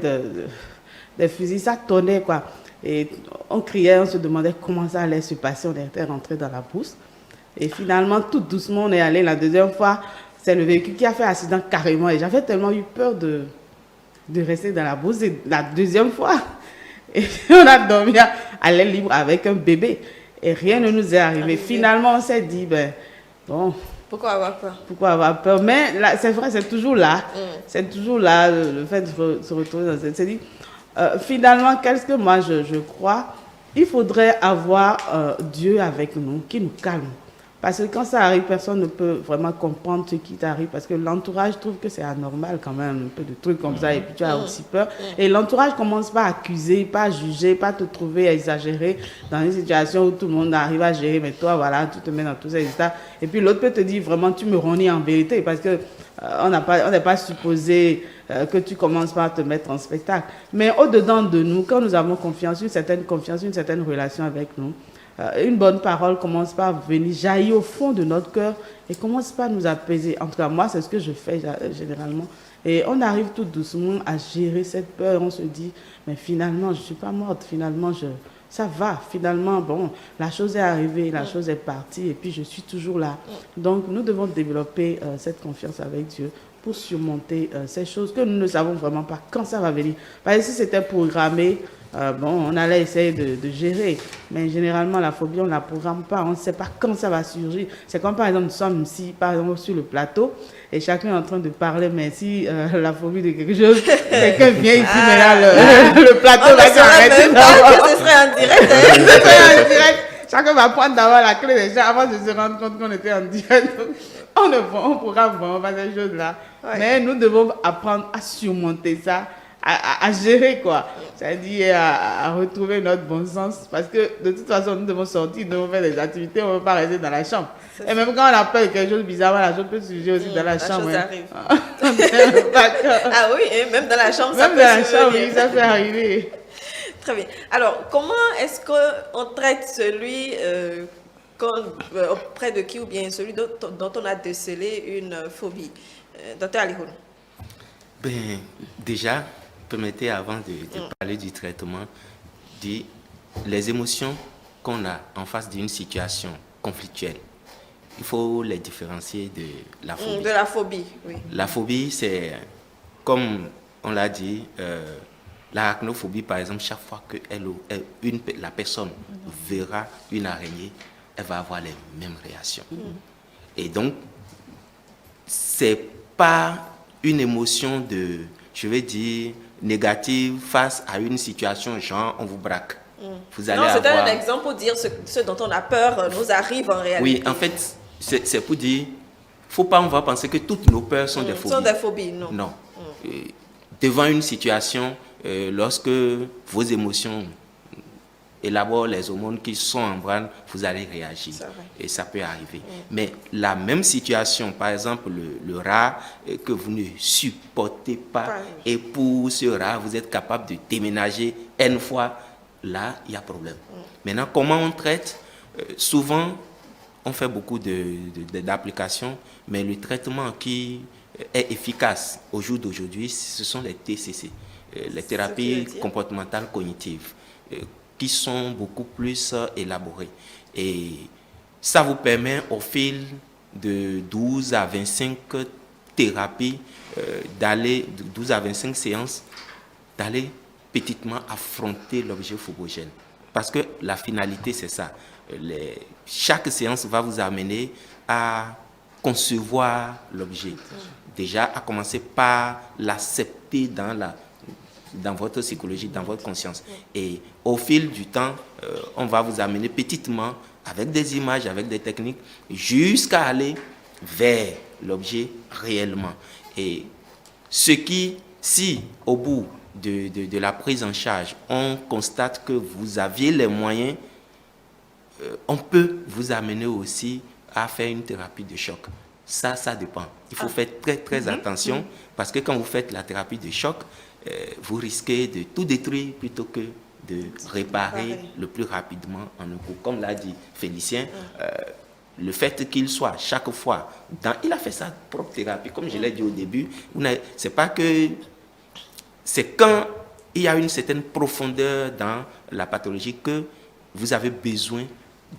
des fusils, ça tonnait quoi. Et on criait, on se demandait comment ça allait se passer. On était rentré dans la brousse. Et finalement, tout doucement, on est allé. La deuxième fois, c'est le véhicule qui a fait accident carrément. Et j'avais tellement eu peur de rester dans la brousse. Et la deuxième fois, et on a dormi à l'air libre avec un bébé. Et rien ne nous est arrivé. Finalement, on s'est dit, ben, bon. Pourquoi avoir peur? Pourquoi avoir peur? Mais c'est vrai, c'est toujours là. C'est toujours là, le fait de se retrouver dans cette... C'est-à-dire, finalement, qu'est-ce que moi je crois? Il faudrait avoir Dieu avec nous, qui nous calme. Parce que quand ça arrive, personne ne peut vraiment comprendre ce qui t'arrive. Parce que l'entourage trouve que c'est anormal quand même, un peu de trucs comme ça. Et puis tu as aussi peur. Et l'entourage commence pas à accuser, pas à juger, pas à te trouver à exagérer dans une situation où tout le monde arrive à gérer. Mais toi, voilà, tu te mets dans tous ces états. Et puis l'autre peut te dire vraiment, tu me renies en vérité. Parce que on n'est pas supposé que tu commences par te mettre en spectacle. Mais au-dedans de nous, quand nous avons confiance, une certaine relation avec nous, une bonne parole commence par venir jaillir au fond de notre cœur et commence par nous apaiser. En tout cas, moi, c'est ce que je fais généralement. Et on arrive tout doucement à gérer cette peur. On se dit, mais finalement, je ne suis pas morte. Finalement, ça va. Finalement, bon, la chose est arrivée, la chose est partie et puis je suis toujours là. Donc, nous devons développer cette confiance avec Dieu pour surmonter ces choses que nous ne savons vraiment pas quand ça va venir. Parce que si c'était programmé, bon, on allait essayer de gérer. Mais généralement, la phobie, on ne la programme pas. On ne sait pas quand ça va surgir. C'est comme par exemple, nous sommes ici, par exemple, sur le plateau, et chacun est en train de parler, mais si la phobie de quelque chose, quelqu'un vient ici, mais là, le plateau va s'arrêter. Ce serait en direct. Ce serait en direct. Chacun va prendre d'abord la clé déjà avant de se rendre compte qu'on était en direct. On ne programme vraiment pas ces choses-là. Ouais. Mais nous devons apprendre à surmonter ça, à gérer quoi. C'est-à-dire à retrouver notre bon sens. Parce que de toute façon, nous devons sortir, nous devons faire des activités, on ne veut pas rester dans la chambre. Et même quand on appelle quelque chose bizarre, la chose peut surgir aussi dans la chambre. La chose arrive. Ah oui, et même dans la chambre, ça peut surgir. Même dans la chambre, oui, ça peut arriver. Très bien. Alors, comment est-ce qu'on traite celui auprès de qui ou bien celui dont on a décelé une phobie? Dr Alihoun. Ben, déjà, permettez avant de parler du traitement, les émotions qu'on a en face d'une situation conflictuelle. Il faut les différencier de la phobie. De la phobie, oui. La phobie, c'est, comme on l'a dit, l'arachnophobie, par exemple, chaque fois que la personne verra une araignée, elle va avoir les mêmes réactions. Et donc, c'est pas une émotion de, je vais dire, négative face à une situation genre on vous braque. Vous allez c'était un exemple pour dire ce dont on a peur nous arrive en réalité. Oui, en fait, c'est pour dire, faut pas on va penser que toutes nos peurs sont des phobies. Sont des phobies, non. Non. Devant une situation, lorsque vos émotions élaborent les hormones qui sont en branle, vous allez réagir. Et ça peut arriver. Mais la même situation, par exemple, le rat que vous ne supportez pas, et pour ce rat, vous êtes capable de déménager N fois, là, il y a problème. Maintenant, comment on traite? Souvent, on fait beaucoup d'applications, mais le traitement qui est efficace au jour d'aujourd'hui, ce sont les TCC, les thérapies comportementales cognitives, qui sont beaucoup plus élaborées. Et ça vous permet au fil de 12 à 25 thérapies, d'aller, 12 à 25 séances, d'aller petitement affronter l'objet phobogène. Parce que la finalité, c'est ça. Chaque séance va vous amener à concevoir l'objet. Déjà, à commencer par l'accepter dans votre psychologie, dans votre conscience. Et au fil du temps, on va vous amener petitement, avec des images, avec des techniques, jusqu'à aller vers l'objet réellement. Et ce qui, si au bout de la prise en charge, on constate que vous aviez les moyens, on peut vous amener aussi à faire une thérapie de choc. Ça dépend. Il faut faire très attention parce que quand vous faites la thérapie de choc, vous risquez de tout détruire plutôt que de réparer le plus rapidement en un coup. Comme l'a dit Félicien, le fait qu'il soit chaque fois, il a fait sa propre thérapie, comme je l'ai dit au début, c'est pas que, c'est quand il y a une certaine profondeur dans la pathologie que vous avez besoin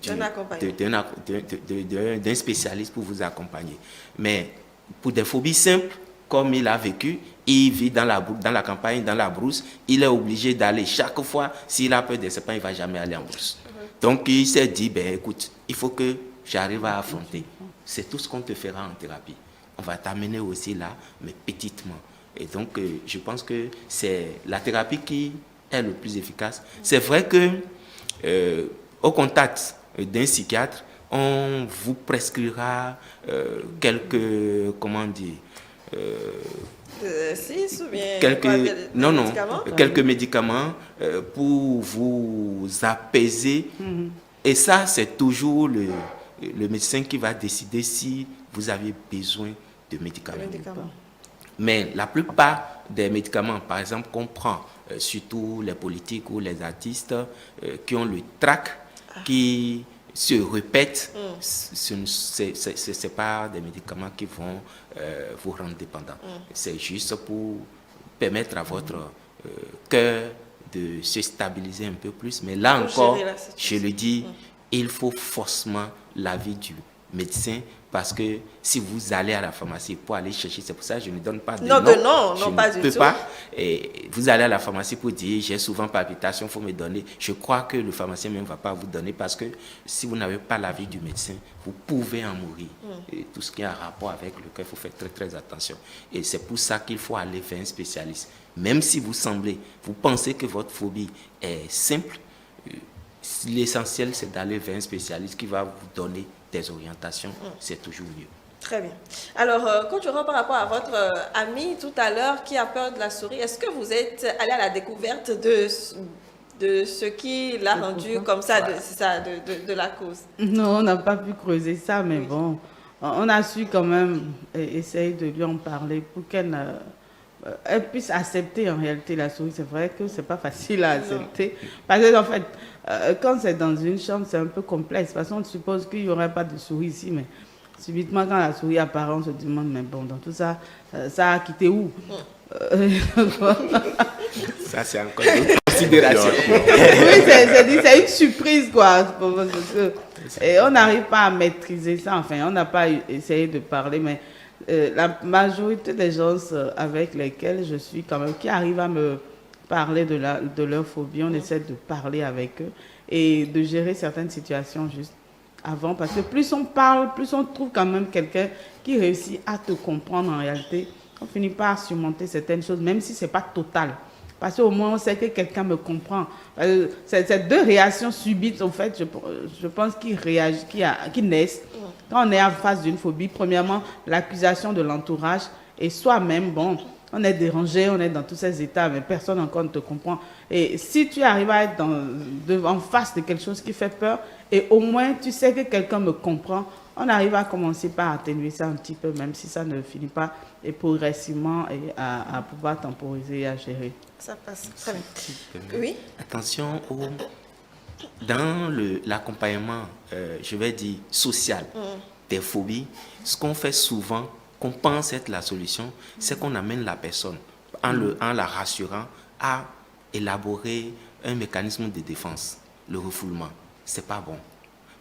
d'un spécialiste pour vous accompagner. Mais pour des phobies simples, comme il a vécu, il vit dans la campagne, dans la brousse, il est obligé d'aller chaque fois, s'il a peur des serpents, il ne va jamais aller en brousse. Donc il s'est dit, écoute, il faut que j'arrive à affronter. C'est tout ce qu'on te fera en thérapie. On va t'amener aussi là, mais petitement. Et donc, je pense que c'est la thérapie qui est le plus efficace. C'est vrai que au contact d'un psychiatre, on vous prescrira quelques, comment dire, quelques médicaments pour vous apaiser. Et ça, c'est toujours le médecin qui va décider si vous avez besoin de médicaments. Mais la plupart des médicaments, par exemple, qu'on prend, surtout les politiques ou les artistes qui ont le trac, qui se répètent, ce n'est pas des médicaments qui vont vous rendre dépendant. C'est juste pour permettre à votre cœur de se stabiliser un peu plus. Mais là encore, je le dis, il faut forcément l'avis du médecin, parce que si vous allez à la pharmacie pour aller chercher, c'est pour ça que je ne donne pas de nom. Non, pas du tout. Et vous allez à la pharmacie pour dire j'ai souvent palpitations, il faut me donner. Je crois que le pharmacien même ne va pas vous donner, parce que si vous n'avez pas l'avis du médecin, vous pouvez en mourir. Et tout ce qui a rapport avec le cœur, il faut faire très attention. Et c'est pour ça qu'il faut aller vers un spécialiste. Même si vous pensez que votre phobie est simple, l'essentiel c'est d'aller vers un spécialiste qui va vous donner des orientations, c'est toujours mieux. Très bien. Alors, quand je reprends par rapport à votre ami tout à l'heure qui a peur de la souris, est-ce que vous êtes allé à la découverte de ce qui l'a rendu comme ça, de la cause? Non, on n'a pas pu creuser ça, mais bon, on a su quand même essayer de lui en parler pour qu'elle puisse accepter en réalité la souris. C'est vrai que c'est pas facile à accepter. Parce que en fait, quand c'est dans une chambre, c'est un peu complexe. Parce qu'on suppose qu'il n'y aurait pas de souris ici, mais subitement, quand la souris apparaît, on se demande, mais bon, dans tout ça, ça a quitté où? Ça, c'est encore une considération. Oui, c'est une surprise, quoi. Et on n'arrive pas à maîtriser ça. Enfin, on n'a pas essayé de parler, mais la majorité des gens avec lesquels je suis quand même, qui arrivent à me parler de leur phobie, on essaie de parler avec eux et de gérer certaines situations juste avant, parce que plus on parle, plus on trouve quand même quelqu'un qui réussit à te comprendre en réalité. On finit par surmonter certaines choses, même si ce n'est pas total. Parce qu'au moins, on sait que quelqu'un me comprend. Ces deux réactions subites, en fait, je pense qui naissent quand on est en face d'une phobie. Premièrement, l'accusation de l'entourage et soi-même, bon, on est dérangé, on est dans tous ces états, mais personne encore ne te comprend. Et si tu arrives à être en face de quelque chose qui fait peur, et au moins tu sais que quelqu'un me comprend, on arrive à commencer par atténuer ça un petit peu, même si ça ne finit pas, et progressivement à pouvoir temporiser et à gérer. Ça passe très bien. Oui. Attention dans l'accompagnement, je vais dire, social des phobies, ce qu'on fait souvent, qu'on pense être la solution, c'est qu'on amène la personne, en la rassurant, à élaborer un mécanisme de défense, le refoulement. C'est pas bon.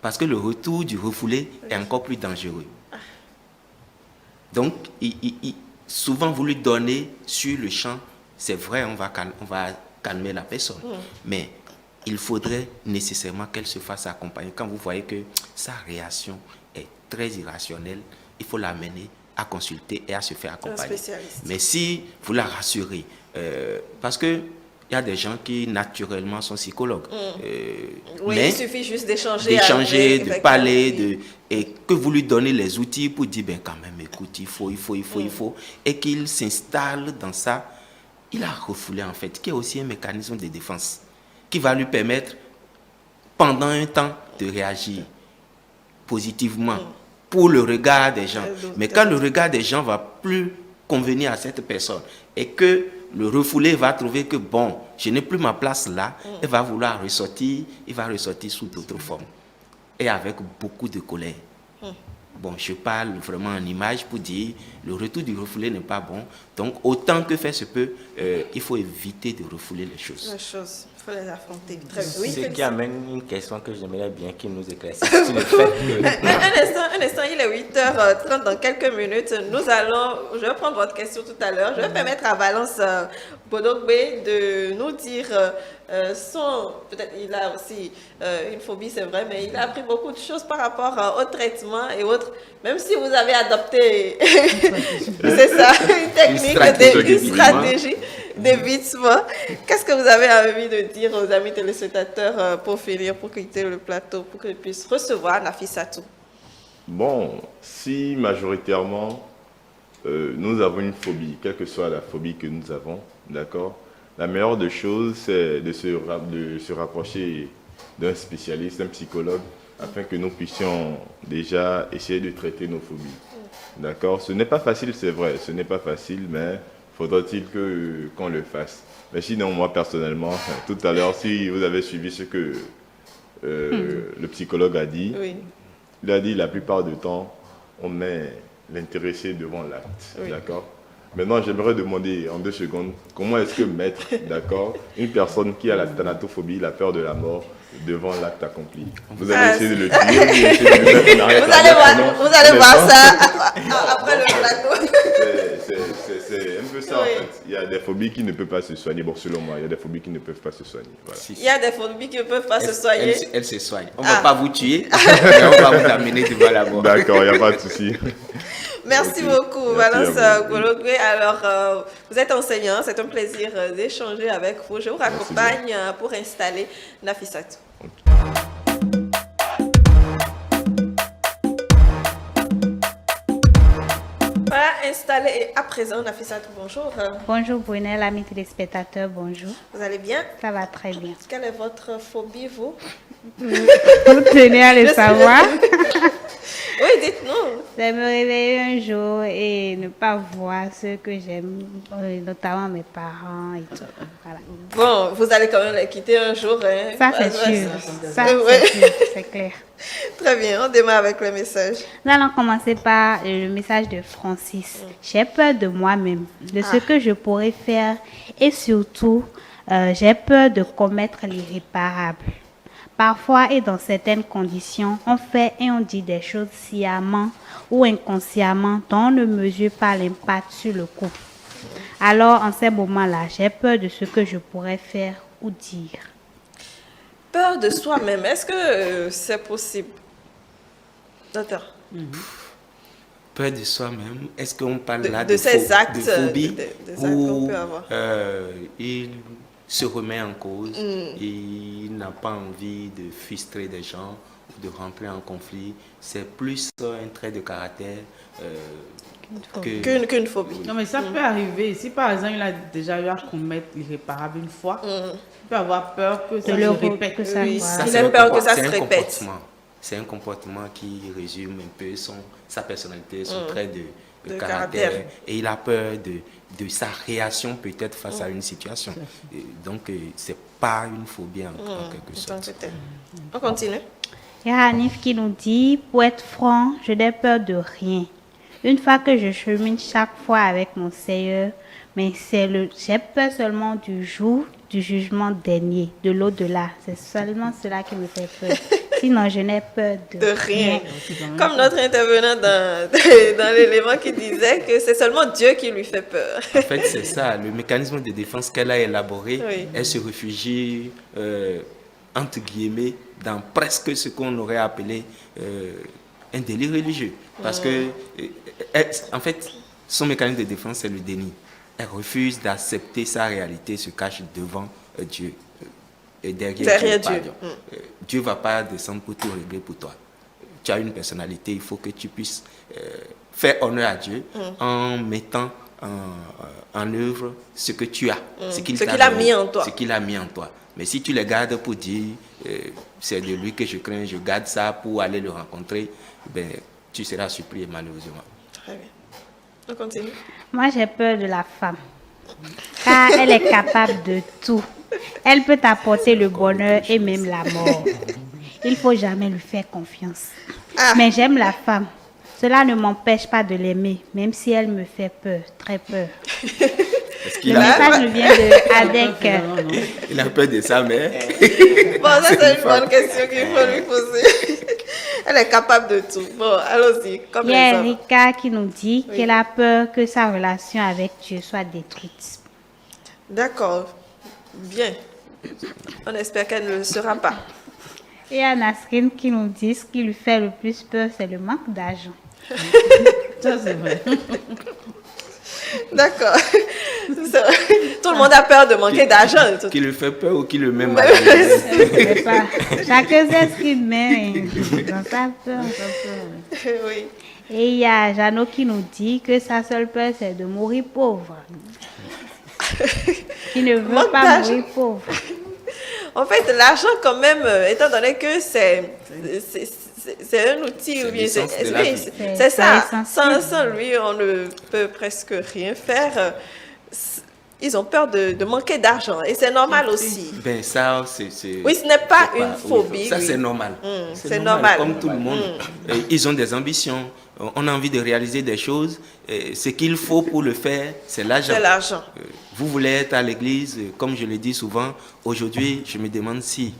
Parce que le retour du refoulé est encore plus dangereux. Donc, souvent, vous lui donnez sur le champ, c'est vrai, on va calmer la personne, mais il faudrait nécessairement qu'elle se fasse accompagner. Quand vous voyez que sa réaction est très irrationnelle, il faut l'amener à consulter et à se faire accompagner. Mais si vous la rassurez, parce que il y a des gens qui naturellement sont psychologues. Oui, mais il suffit juste d'échanger, de parler, et que vous lui donnez les outils pour dire, ben quand même, écoute, il faut, et qu'il s'installe dans ça. il a refoulé en fait, qui est aussi un mécanisme de défense, qui va lui permettre, pendant un temps, de réagir positivement pour le regard des gens. Mais quand le regard des gens va plus convenir à cette personne et que le refoulé va trouver que bon, je n'ai plus ma place là, il va vouloir ressortir, il va ressortir sous d'autres formes et avec beaucoup de colère. Bon, je parle vraiment en image pour dire le retour du refoulé n'est pas bon. Donc, autant que faire se peut, il faut éviter de refouler les choses. Il faut les affronter. Très bien. Oui, ce qui amène une question que j'aimerais bien qu'il nous éclaircisse sur le fait que... Un instant, il est 8h30 dans quelques minutes. Je vais prendre votre question tout à l'heure. Je vais permettre à Valence Bodogbe de nous dire peut-être il a aussi une phobie, c'est vrai, mais il a appris beaucoup de choses par rapport au traitement et autres. Même si vous avez adopté, c'est ça, une technique, une stratégie d'évitement. Qu'est-ce que vous avez envie de dire aux amis téléspectateurs pour finir, pour quitter le plateau, pour qu'ils puissent recevoir Nafissatou? Bon, si majoritairement nous avons une phobie, quelle que soit la phobie que nous avons, d'accord, la meilleure des choses, c'est de se rapprocher d'un spécialiste, un psychologue, afin que nous puissions déjà essayer de traiter nos phobies. D'accord? Ce n'est pas facile, c'est vrai, ce n'est pas facile, mais faudra-t-il qu'on le fasse. Mais sinon, moi personnellement, tout à l'heure, si vous avez suivi ce que le psychologue a dit, il a dit la plupart du temps, on met l'intéressé devant l'acte. D'accord? Maintenant, j'aimerais demander en 2 secondes, comment est-ce que mettre, d'accord, une personne qui a la thanatophobie, la peur de la mort, devant l'acte accompli? Vous allez essayer de le tuer, vous allez voir ça après le plateau. C'est un peu ça en fait. Il y a des phobies qui ne peuvent pas se soigner. Bon, selon moi, il y a des phobies qui ne peuvent pas se soigner. Voilà. Il y a des phobies qui ne peuvent pas se soigner. Elles se soignent. On ne va pas vous tuer, mais on va vous amener devant la mort. D'accord, il n'y a pas de souci. Merci beaucoup, Valence Bodogbe. Alors, vous êtes enseignant, c'est un plaisir d'échanger avec vous. Je vous raccompagne pour installer Nafissatou. Voilà, installé et à présent, Nafissatou, bonjour. Bonjour Brunel, amis téléspectateurs, bonjour. Vous allez bien? Ça va très bien. Quelle est votre phobie, vous? Vous tenez à le savoir. Oui, dites-nous. C'est me réveiller un jour et ne pas voir ceux que j'aime, notamment mes parents et tout. Voilà. Bon, vous allez quand même les quitter un jour. Hein? Ça, c'est sûr. Ça, c'est sûr, c'est clair. Très bien, on démarre avec le message. Nous allons commencer par le message de Francis. J'ai peur de moi-même, de ce que je pourrais faire et surtout, j'ai peur de commettre l'irréparable. Parfois et dans certaines conditions, on fait et on dit des choses sciemment ou inconsciemment dont on ne mesure pas l'impact sur le couple. Alors, en ces moments-là, j'ai peur de ce que je pourrais faire ou dire. Peur de soi-même, est-ce que c'est possible? Docteur? Peur de soi-même, est-ce qu'on parle là de ces actes, de phobie des actes qu'on peut avoir? Il se remet en cause, il n'a pas envie de frustrer des gens ou de rentrer en conflit. C'est plus un trait de caractère qu'une phobie. Non, mais ça peut arriver. Si par exemple il a déjà eu à commettre l'irréparable une fois, il peut avoir peur que ça se répète. Il a peur que ça se répète. C'est un comportement qui résume un peu sa personnalité, son trait de caractère. Et il a peur de sa réaction peut-être face à une situation. Et donc, ce n'est pas une phobie en quelque sorte. On continue. Il y a Hanif qui nous dit, pour être franc, je n'ai peur de rien. Une fois que je chemine chaque fois avec mon Seigneur, mais j'ai peur seulement du jour du jugement dernier, de l'au-delà. C'est seulement cela qui me fait peur. Sinon, je n'ai peur de rien. Comme notre intervenant dans l'élément qui disait que c'est seulement Dieu qui lui fait peur. En fait, c'est ça, le mécanisme de défense qu'elle a élaboré. Elle se réfugie, entre guillemets, dans presque ce qu'on aurait appelé un délit religieux. Parce que, en fait, son mécanisme de défense, c'est le déni. Elle refuse d'accepter sa réalité, se cache devant Dieu. Et derrière Dieu. Dieu ne va pas descendre pour tout régler pour toi. Tu as une personnalité, il faut que tu puisses faire honneur à Dieu en mettant en œuvre ce que tu as, ce qu'il a mis en toi. Ce qu'il a mis en toi. Mais si tu les gardes pour dire c'est de lui que je crains, je garde ça pour aller le rencontrer, ben, tu seras surpris malheureusement. Très bien. On continue. Moi, j'ai peur de la femme, car elle est capable de tout. Elle peut t'apporter le bonheur et même la mort. Il ne faut jamais lui faire confiance. Mais j'aime la femme. Cela ne m'empêche pas de l'aimer, même si elle me fait peur, très peur. Le message nous vient de Adek. Il a peur de ça, mais... Bon, ça c'est une bonne question qu'il faut lui poser. Elle est capable de tout. Bon, allons-y. Il y a Erika qui nous dit qu'elle a peur que sa relation avec Dieu soit détruite. D'accord. Bien. On espère qu'elle ne le sera pas. Et il y a Nasrine qui nous dit ce qui lui fait le plus peur, c'est le manque d'argent. Ça, c'est vrai. D'accord. Tout le monde a peur de manquer d'argent. Qui lui fait peur ou qui le met mal à l'aise. Chacun sait ce qu'il met dans sa peur. Oui. Et il y a Jeannot qui nous dit que sa seule peur, c'est de mourir pauvre. Qui ne veut pas mourir pauvre. En fait, l'argent, quand même, étant donné que c'est un outil, ou bien c'est ça. Sans lui, on ne peut presque rien faire. Ils ont peur de manquer d'argent et c'est normal aussi. Ben ça, oui, ce n'est pas une phobie. Ça, c'est normal. C'est normal. Comme tout le monde. Ils ont des ambitions. On a envie de réaliser des choses. Ce qu'il faut pour le faire, c'est l'argent. C'est l'argent. Vous voulez être à l'église, comme je le dis souvent. Aujourd'hui, je me demande si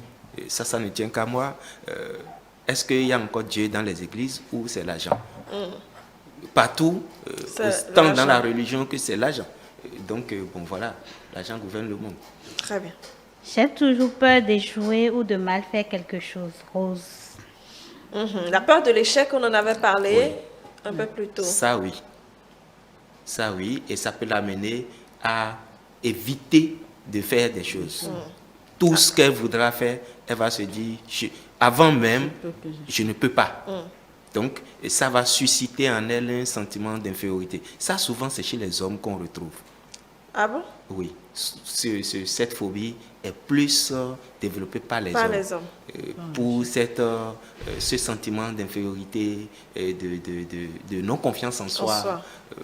ça ne tient qu'à moi. Est-ce qu'il y a encore Dieu dans les églises ou c'est l'argent? Partout, tant dans la religion que c'est l'argent. Donc, bon, voilà, l'argent gouverne le monde. Très bien. J'ai toujours peur d'échouer ou de mal faire quelque chose. Rose. La peur de l'échec, on en avait parlé un peu plus tôt. Ça, oui. Ça, oui. Et ça peut l'amener à éviter de faire des choses. Tout ce qu'elle voudra faire, elle va se dire, avant même, je ne peux pas. Donc, ça va susciter en elle un sentiment d'infériorité. Ça, souvent, c'est chez les hommes qu'on retrouve. Ah bon? Oui. Cette phobie est plus développée par les hommes. Pour ce sentiment d'infériorité, de non-confiance en soi.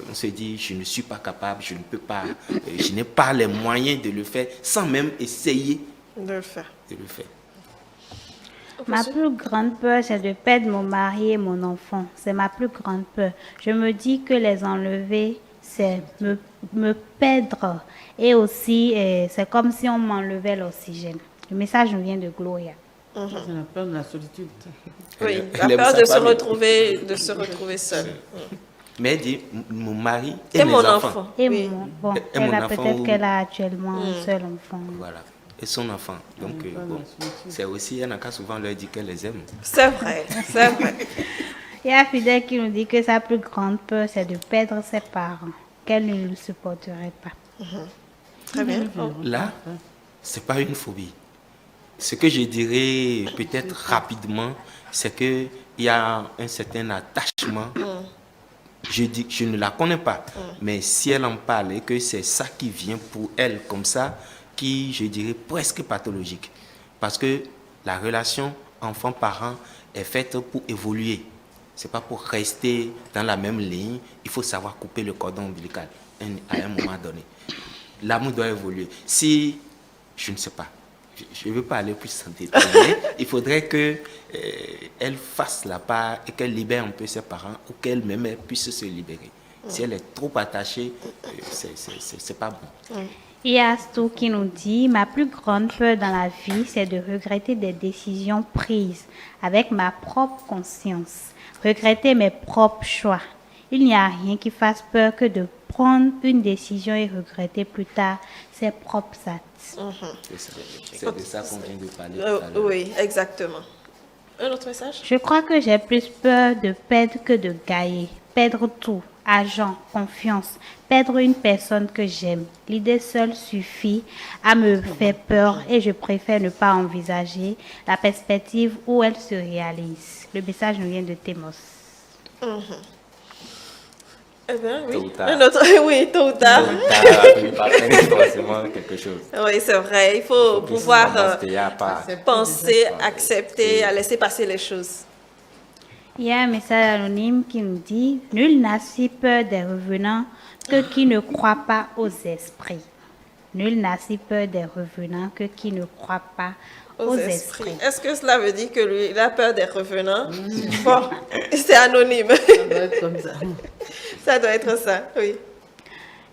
On se dit, je ne suis pas capable, je ne peux pas, je n'ai pas les moyens de le faire, sans même essayer de le faire. Ma plus grande peur, c'est de perdre mon mari et mon enfant. C'est ma plus grande peur. Je me dis que les enlever, c'est me perdre. Et aussi, c'est comme si on m'enlevait l'oxygène. Le message nous vient de Gloria. C'est la peur de la solitude. Oui, la peur de se retrouver seule. Mais elle dit, mon mari et mes enfants. Et peut-être qu'elle a actuellement un seul enfant. Voilà. Et son enfant. Donc, c'est aussi, elle n'a qu'à souvent leur dire qu'elle les aime. C'est vrai, c'est vrai. Il y a Fidèle qui nous dit que sa plus grande peur, c'est de perdre ses parents, qu'elle ne le supporterait pas. Très bien. Là, ce n'est pas une phobie. Ce que je dirais peut-être rapidement, c'est qu'il y a un certain attachement. Je ne la connais pas, mais si elle en parle et que c'est ça qui vient pour elle comme ça, qui, je dirais, presque pathologique. Parce que la relation enfant-parent est faite pour évoluer. Ce n'est pas pour rester dans la même ligne. Il faut savoir couper le cordon ombilical à un moment donné. L'amour doit évoluer. Si, je ne sais pas, je ne veux pas aller plus en détail, mais il faudrait qu'elle fasse la part et qu'elle libère un peu ses parents ou qu'elle-même puisse se libérer. Si elle est trop attachée, c'est pas bon. Il y a Astou qui nous dit « Ma plus grande peur dans la vie, c'est de regretter des décisions prises avec ma propre conscience, regretter mes propres choix. Il n'y a rien qui fasse peur que de prendre une décision et regretter plus tard ses propres actes. » C'est de ça qu'on vient de parler tout à l'heure. Oui, exactement. Un autre message? Je crois que j'ai plus peur de perdre que de gagner. Perdre tout. Argent, confiance, perdre une personne que j'aime. L'idée seule suffit à me faire peur et je préfère ne pas envisager la perspective où elle se réalise. Le message nous vient de Thémos. Eh bien, oui. Tôt ou tard. Oui, tôt ou tard. Tôt ou tard, forcément quelque chose. Oui, c'est vrai. Il faut pouvoir penser, Ouais. accepter, à laisser passer les choses. Il y a un message anonyme qui nous dit « Nul n'a si peur des revenants que qui ne croit pas aux esprits. » Nul n'a si peur des revenants que qui ne croit pas aux esprits. Est-ce que cela veut dire que lui, il a peur des revenants? Bon, c'est anonyme. Ça doit être comme ça. Ça doit être ça, oui.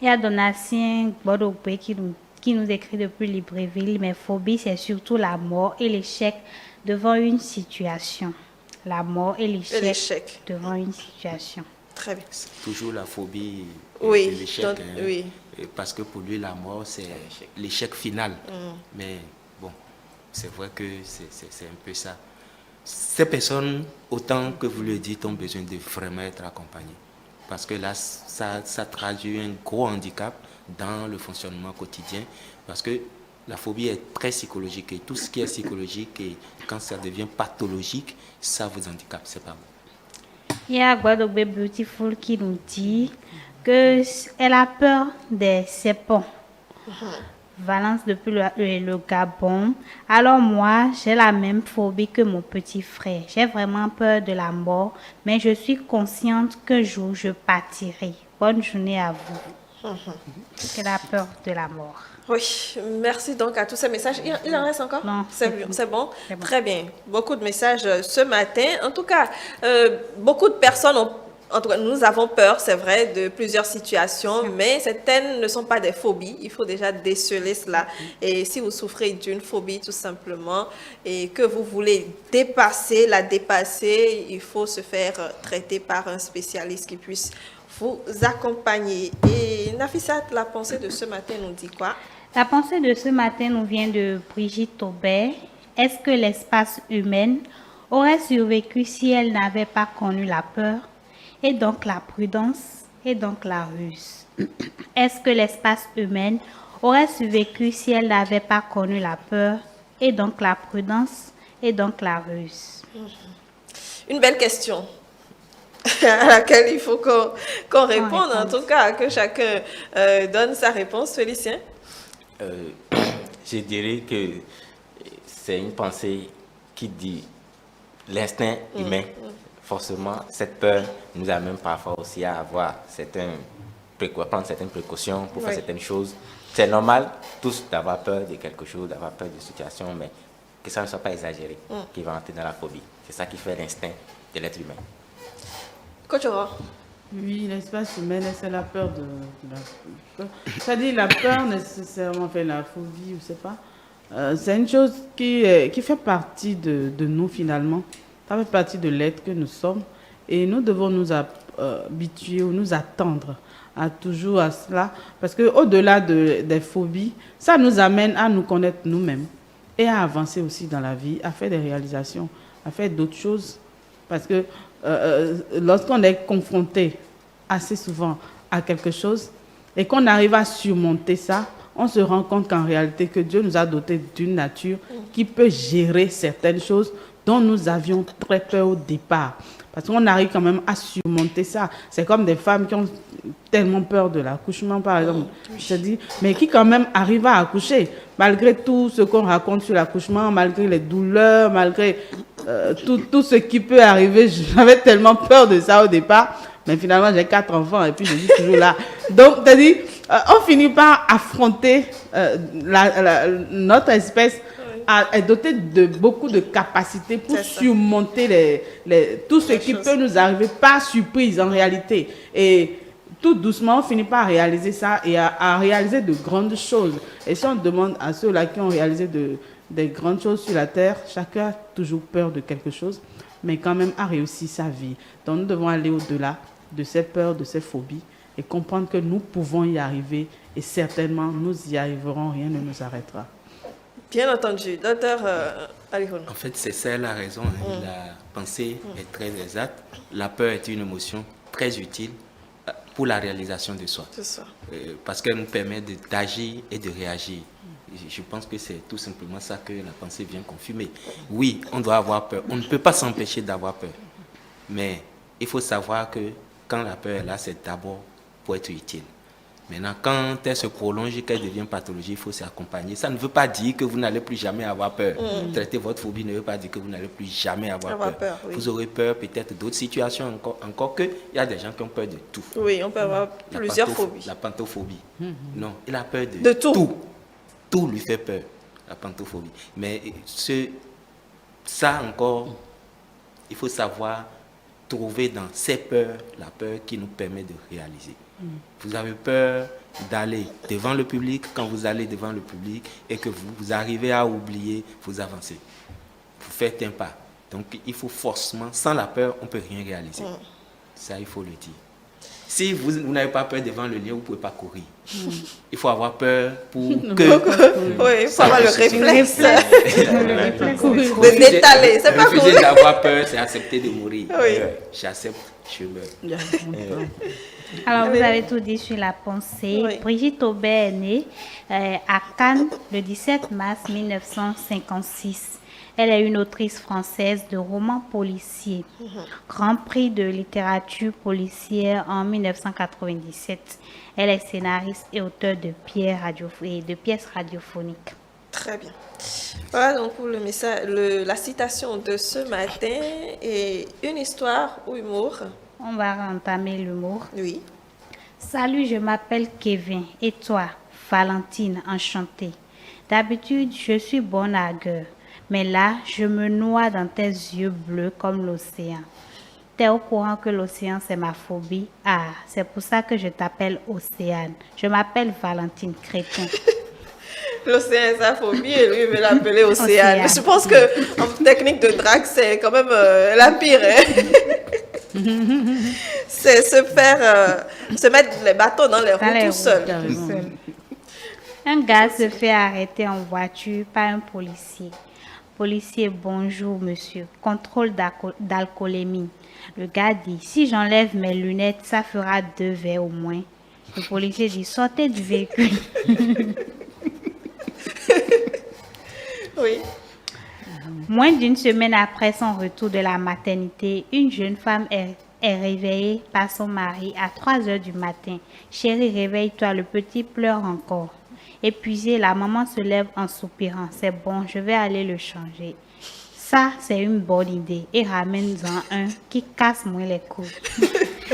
Il y a Donatien Bodopé qui nous écrit depuis Libreville. Mes phobies, c'est surtout la mort et l'échec devant une situation. La mort et l'échec devant une situation. Très bien. C'est toujours la phobie Oui, de l'échec. donc, oui. Parce que pour lui, la mort, c'est l'échec final. Mais bon, c'est vrai que c'est un peu ça. Ces personnes, autant que vous le dites, ont besoin de vraiment être accompagnées. Parce que là, ça traduit un gros handicap dans le fonctionnement quotidien. Parce que la phobie est très psychologique. Et tout ce qui est psychologique, et quand ça devient pathologique, ça vous handicape. C'est pas bon. Il y a Guadobe Beautiful qui nous dit qu'elle a peur des serpents. Valence depuis le Gabon. Alors moi, j'ai la même phobie que mon petit frère. J'ai vraiment peur de la mort, mais je suis consciente qu'un jour je partirai. Bonne journée à vous. Elle a peur de la mort. Oui, merci donc à tous ces messages. Il en reste encore? Non. C'est bon? Très bien. Beaucoup de messages ce matin. En tout cas, beaucoup de personnes en tout cas, nous avons peur, c'est vrai, de plusieurs situations, mais certaines ne sont pas des phobies. Il faut déjà déceler cela. Et si vous souffrez d'une phobie, tout simplement, et que vous voulez la dépasser, il faut se faire traiter par un spécialiste qui puisse vous accompagner. Et Nafissat, la pensée de ce matin nous dit quoi? La pensée de ce matin nous vient de Brigitte Aubert. Est-ce que l'espace humain aurait survécu si elle n'avait pas connu la peur et donc la prudence et donc la ruse? Est-ce que l'espace humain aurait survécu si elle n'avait pas connu la peur et donc la prudence et donc la ruse? Une belle question à laquelle il faut qu'on réponde, en tout cas, que chacun donne sa réponse. Félicien? Je dirais que c'est une pensée qui dit l'instinct humain. Forcément, cette peur nous amène parfois aussi à prendre certaines précautions pour faire certaines choses. C'est normal, tous, d'avoir peur de quelque chose, d'avoir peur de situation, mais que ça ne soit pas exagéré, qui va entrer dans la phobie. C'est ça qui fait l'instinct de l'être humain. Coach Aurore? Oui, l'espace humain, c'est la peur de la peur. C'est-à-dire la peur nécessairement fait la phobie, je sais pas. C'est une chose qui fait partie de nous finalement. Ça fait partie de l'être que nous sommes. Et nous devons nous habituer ou nous attendre toujours à cela. Parce qu'au-delà des phobies, ça nous amène à nous connaître nous-mêmes et à avancer aussi dans la vie, à faire des réalisations, à faire d'autres choses. Parce que lorsqu'on est confronté assez souvent à quelque chose et qu'on arrive à surmonter ça, on se rend compte qu'en réalité, que Dieu nous a dotés d'une nature qui peut gérer certaines choses dont nous avions très peur au départ. Parce qu'on arrive quand même à surmonter ça. C'est comme des femmes qui ont tellement peur de l'accouchement, par exemple. Je dis, mais qui quand même arrivent à accoucher, malgré tout ce qu'on raconte sur l'accouchement, malgré les douleurs, malgré tout ce qui peut arriver. J'avais tellement peur de ça au départ, mais finalement j'ai 4 enfants et puis je suis toujours là. Donc, c'est-à-dire, on finit par affronter notre espèce est dotée de beaucoup de capacités pour surmonter tout ce qui peut nous arriver par surprise en réalité. Et tout doucement, on finit par réaliser ça et à réaliser de grandes choses. Et si on demande à ceux-là qui ont réalisé des grandes choses sur la terre, chacun a toujours peur de quelque chose, mais quand même a réussi sa vie. Donc nous devons aller au-delà de ces peurs, de ces phobies et comprendre que nous pouvons y arriver et certainement nous y arriverons, rien ne nous arrêtera. Bien entendu. Docteur Alihoun. En fait, c'est ça la raison. La pensée est très exacte. La peur est une émotion très utile pour la réalisation de soi. C'est ça. Parce qu'elle nous permet d'agir et de réagir. Je pense que c'est tout simplement ça que la pensée vient confirmer. Oui, on doit avoir peur. On ne peut pas s'empêcher d'avoir peur. Mais il faut savoir que quand la peur est là, c'est d'abord pour être utile. Maintenant, quand elle se prolonge, qu'elle devient pathologie, il faut s'accompagner. Ça ne veut pas dire que vous n'allez plus jamais avoir peur. Traiter votre phobie ne veut pas dire que vous n'allez plus jamais avoir peur. Oui. Vous aurez peur peut-être d'autres situations encore que il y a des gens qui ont peur de tout. Oui, on peut avoir plusieurs phobies. La pantophobie. Non, il a peur de tout. Tout lui fait peur, la pantophobie. Mais ça encore, il faut savoir trouver dans ces peurs la peur qui nous permet de réaliser. Vous avez peur d'aller devant le public, quand vous allez devant le public et que vous arrivez à oublier vos avancées. Vous faites un pas. Donc il faut forcément, sans la peur, on ne peut rien réaliser. Ça, il faut le dire. Si vous n'avez pas peur devant le lion, vous ne pouvez pas courir. Il faut avoir peur pour que... Oui, il faut avoir le réflexe. De d'étaler, c'est pas courir. Refuser d'avoir peur, c'est accepter de mourir. Oui. J'accepte, je meurs. Alors, vous avez tout dit sur la pensée. Oui. Brigitte Aubert est née à Cannes le 17 mars 1956. Elle est une autrice française de romans policiers. Grand prix de littérature policière en 1997. Elle est scénariste et auteure de pièces radiophoniques. Très bien. Voilà donc pour le message, la citation de ce matin et une histoire ou humour. On va entamer l'humour. Oui. Salut, je m'appelle Kevin. Et toi? Valentine, enchantée. D'habitude, je suis bonne à gueule. Mais là, je me noie dans tes yeux bleus comme l'océan. T'es au courant que l'océan, c'est ma phobie? Ah, c'est pour ça que je t'appelle Océane. Je m'appelle Valentine Crétin. L'océan est sa phobie et lui veut l'appeler Océane. Mais je pense qu'en technique de drague, c'est quand même la pire. Hein? C'est se mettre les bâtons dans les roues tout seul. Un gars se fait arrêter en voiture par un policier. Policier, bonjour monsieur, contrôle d'alcoolémie. Le gars dit, si j'enlève mes lunettes, ça fera 2 verres au moins. Le policier dit, sortez du véhicule. Oui. Moins d'une semaine après son retour de la maternité, une jeune femme est réveillée par son mari à 3 heures du matin. Chérie, réveille-toi, le petit pleure encore. Épuisée, la maman se lève en soupirant. C'est bon, je vais aller le changer. Ça, c'est une bonne idée. Et ramène-en un qui casse moins les couilles.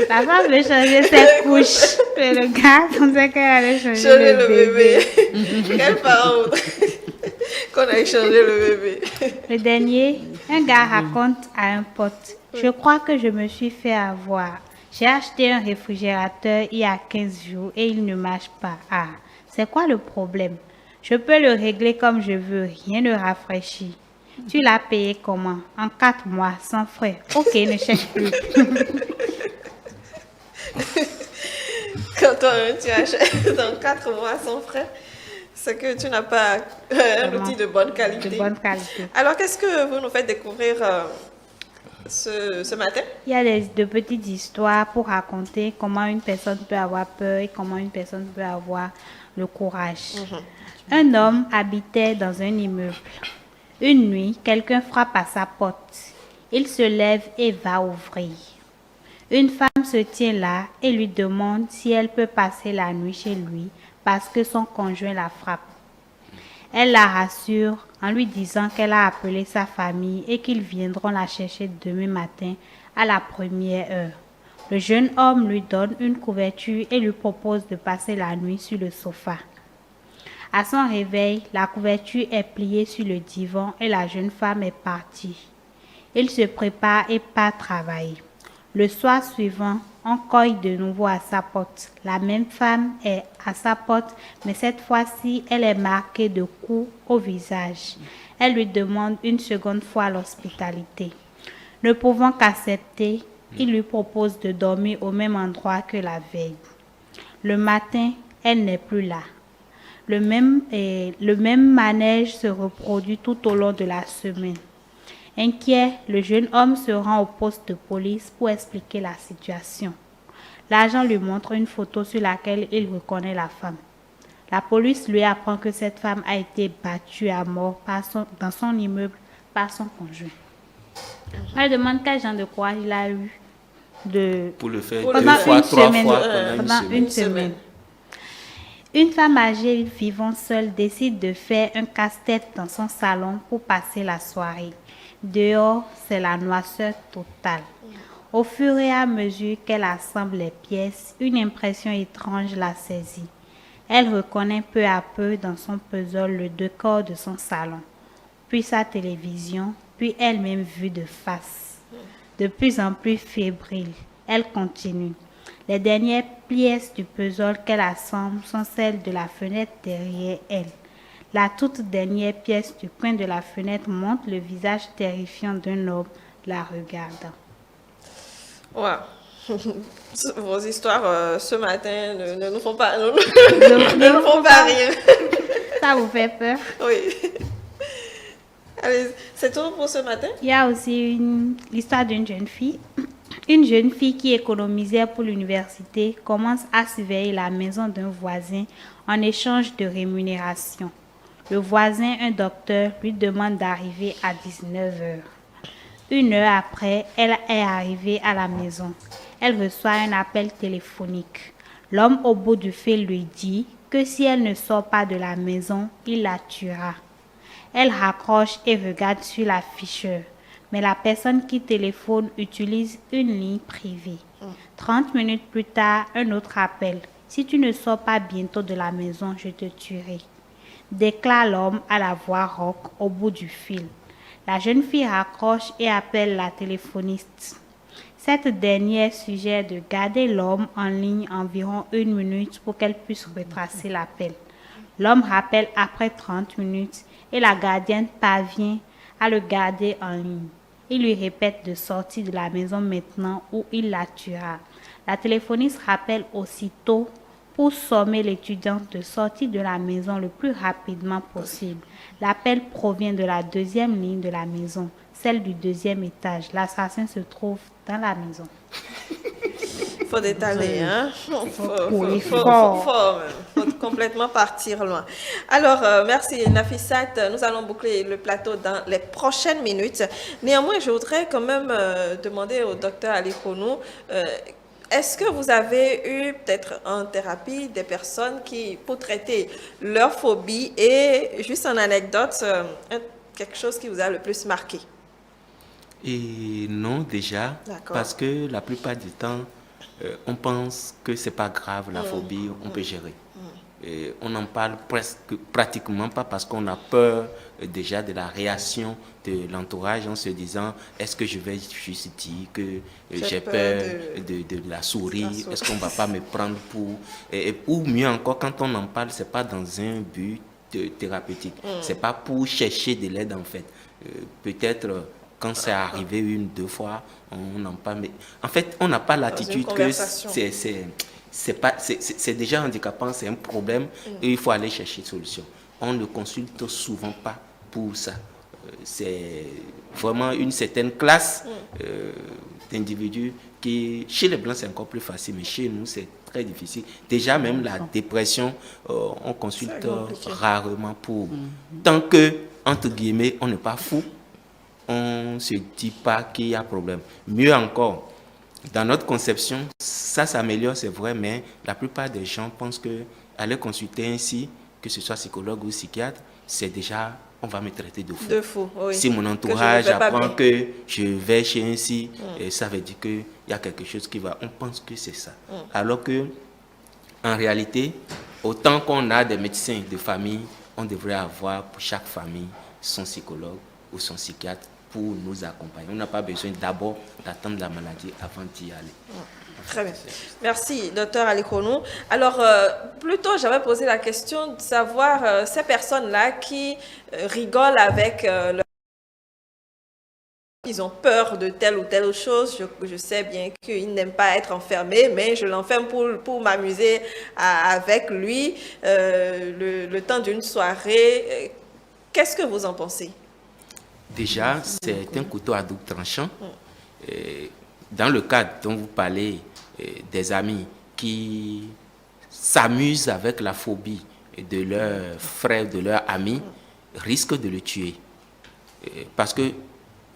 La femme veut changer ses couches. Et le gars pensait qu'elle allait changer le bébé. Quel parent qu'on a échangé le bébé. Le dernier, un gars raconte à un pote. Je crois que je me suis fait avoir. J'ai acheté un réfrigérateur il y a 15 jours et il ne marche pas. Ah. C'est quoi le problème? Je peux le régler comme je veux, rien ne rafraîchit. Tu l'as payé comment? En 4 mois, sans frais. Ok, ne cherche plus. Quand toi-même tu achètes dans 4 mois sans frais, c'est que tu n'as pas un outil de bonne qualité. Alors, qu'est-ce que vous nous faites découvrir ce matin? Il y a de petites histoires pour raconter comment une personne peut avoir peur et comment une personne peut avoir le courage. Un homme habitait dans un immeuble. Une nuit, quelqu'un frappe à sa porte. Il se lève et va ouvrir. Une femme se tient là et lui demande si elle peut passer la nuit chez lui parce que son conjoint la frappe. Elle la rassure en lui disant qu'elle a appelé sa famille et qu'ils viendront la chercher demain matin à la première heure. Le jeune homme lui donne une couverture et lui propose de passer la nuit sur le sofa. À son réveil, la couverture est pliée sur le divan et la jeune femme est partie. Il se prépare et part travailler. Le soir suivant, on cogne de nouveau à sa porte. La même femme est à sa porte, mais cette fois-ci, elle est marquée de coups au visage. Elle lui demande une seconde fois l'hospitalité. Ne pouvant qu'accepter, il lui propose de dormir au même endroit que la veille. Le matin, elle n'est plus là. Le même manège se reproduit tout au long de la semaine. Inquiet, le jeune homme se rend au poste de police pour expliquer la situation. L'agent lui montre une photo sur laquelle il reconnaît la femme. La police lui apprend que cette femme a été battue à mort dans son immeuble par son conjoint. Elle demande quel genre de courage il a eu Pour le faire pendant 2 fois, une 3 semaine, fois pendant une semaine. Une femme âgée vivant seule décide de faire un casse-tête dans son salon pour passer la soirée. Dehors, c'est la noirceur totale. Au fur et à mesure qu'elle assemble les pièces, une impression étrange la saisit. Elle reconnaît peu à peu dans son puzzle le décor de son salon, puis sa télévision, puis elle-même vue de face. De plus en plus fébrile, elle continue. Les dernières pièces du puzzle qu'elle assemble sont celles de la fenêtre derrière elle. La toute dernière pièce du coin de la fenêtre montre le visage terrifiant d'un homme la regardant. Wow. Vos histoires ce matin ne nous font pas, ne nous font pas rire. Ça vous fait peur? Oui. Allez, c'est tout pour ce matin? Il y a aussi l'histoire d'une jeune fille. Une jeune fille qui économisait pour l'université commence à surveiller la maison d'un voisin en échange de rémunération. Le voisin, un docteur, lui demande d'arriver à 19h. 1 heure après, elle est arrivée à la maison. Elle reçoit un appel téléphonique. L'homme au bout du fil lui dit que si elle ne sort pas de la maison, il la tuera. Elle raccroche et regarde sur l'afficheur. Mais la personne qui téléphone utilise une ligne privée. 30 minutes plus tard, un autre appel. Si tu ne sors pas bientôt de la maison, je te tuerai. Déclare l'homme à la voix rauque au bout du fil. La jeune fille raccroche et appelle la téléphoniste. Cette dernière suggère de garder l'homme en ligne environ 1 minute pour qu'elle puisse retracer l'appel. L'homme rappelle après 30 minutes et la gardienne parvient à le garder en ligne. Il lui répète de sortir de la maison maintenant ou il la tuera. La téléphoniste rappelle aussitôt pour sommer l'étudiante de sortir de la maison le plus rapidement possible. L'appel provient de la 2e ligne de la maison, celle du 2e étage. L'assassin se trouve dans la maison. Faut détailler, hein. Faut complètement partir loin. Alors, merci Nafissat. Nous allons boucler le plateau dans les prochaines minutes. Néanmoins, je voudrais quand même demander au docteur Ali Konou, est-ce que vous avez eu peut-être en thérapie des personnes qui, pour traiter leur phobie, et juste en anecdote, quelque chose qui vous a le plus marqué? Et non, déjà, parce que la plupart du temps, on pense que c'est pas grave, la phobie, on peut gérer. Et on n'en parle pratiquement pas parce qu'on a peur déjà de la réaction de l'entourage en se disant est-ce que je vais juste dire que j'ai peur de la souris, est-ce qu'on va pas me prendre pour... ou mieux encore, quand on en parle, c'est pas dans un but thérapeutique, c'est pas pour chercher de l'aide en fait. Peut-être... quand c'est arrivé 1-2 fois, on en parle. Mais en fait, on n'a pas l'attitude que c'est déjà handicapant, c'est un problème et il faut aller chercher une solution. On ne consulte souvent pas pour ça. C'est vraiment une certaine classe d'individus qui, chez les Blancs, c'est encore plus facile, mais chez nous, c'est très difficile. Déjà, même la dépression, on consulte rarement pour. Tant que, entre guillemets, on n'est pas fou, on ne se dit pas qu'il y a problème. Mieux encore, dans notre conception, ça s'améliore, c'est vrai, mais la plupart des gens pensent que aller consulter ainsi, que ce soit psychologue ou psychiatre, c'est déjà, on va me traiter de fou. De fou, oui. Si mon entourage apprend que je vais chez ainsi, ça veut dire qu'il y a quelque chose qui va. On pense que c'est ça. Alors que, en réalité, autant qu'on a des médecins de famille, on devrait avoir pour chaque famille son psychologue ou son psychiatre pour nous accompagner. On n'a pas besoin d'abord d'attendre la maladie avant d'y aller. Très bien. Merci, docteur Ali Konou. Alors, plutôt, j'avais posé la question de savoir ces personnes-là qui rigolent avec leur... Ils ont peur de telle ou telle chose. Je sais bien qu'ils n'aiment pas être enfermés, mais je l'enferme pour m'amuser avec lui le temps d'une soirée. Qu'est-ce que vous en pensez? Déjà, c'est un couteau à double tranchant. Dans le cadre dont vous parlez, des amis qui s'amusent avec la phobie de leurs frères, de leurs amis, risquent de le tuer. Parce que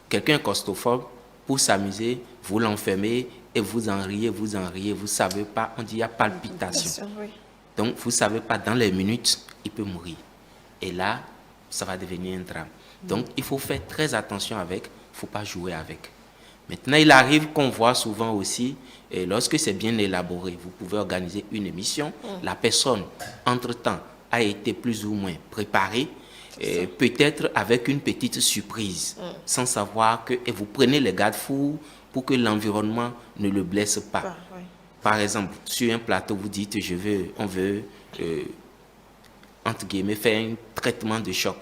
quelqu'un costophobe, pour s'amuser, vous l'enfermez et vous en riez, vous ne savez pas, on dit il y a palpitation. Oui. Donc, vous ne savez pas, dans les minutes, il peut mourir. Et là, ça va devenir un drame. Donc, il faut faire très attention avec, il ne faut pas jouer avec. Maintenant, il arrive qu'on voit souvent aussi, et lorsque c'est bien élaboré, vous pouvez organiser une émission, la personne, entre-temps, a été plus ou moins préparée, peut-être avec une petite surprise, sans savoir que, et vous prenez les garde-fous pour que l'environnement ne le blesse pas. Par exemple, sur un plateau, vous dites, on veut, entre guillemets, faire un traitement de choc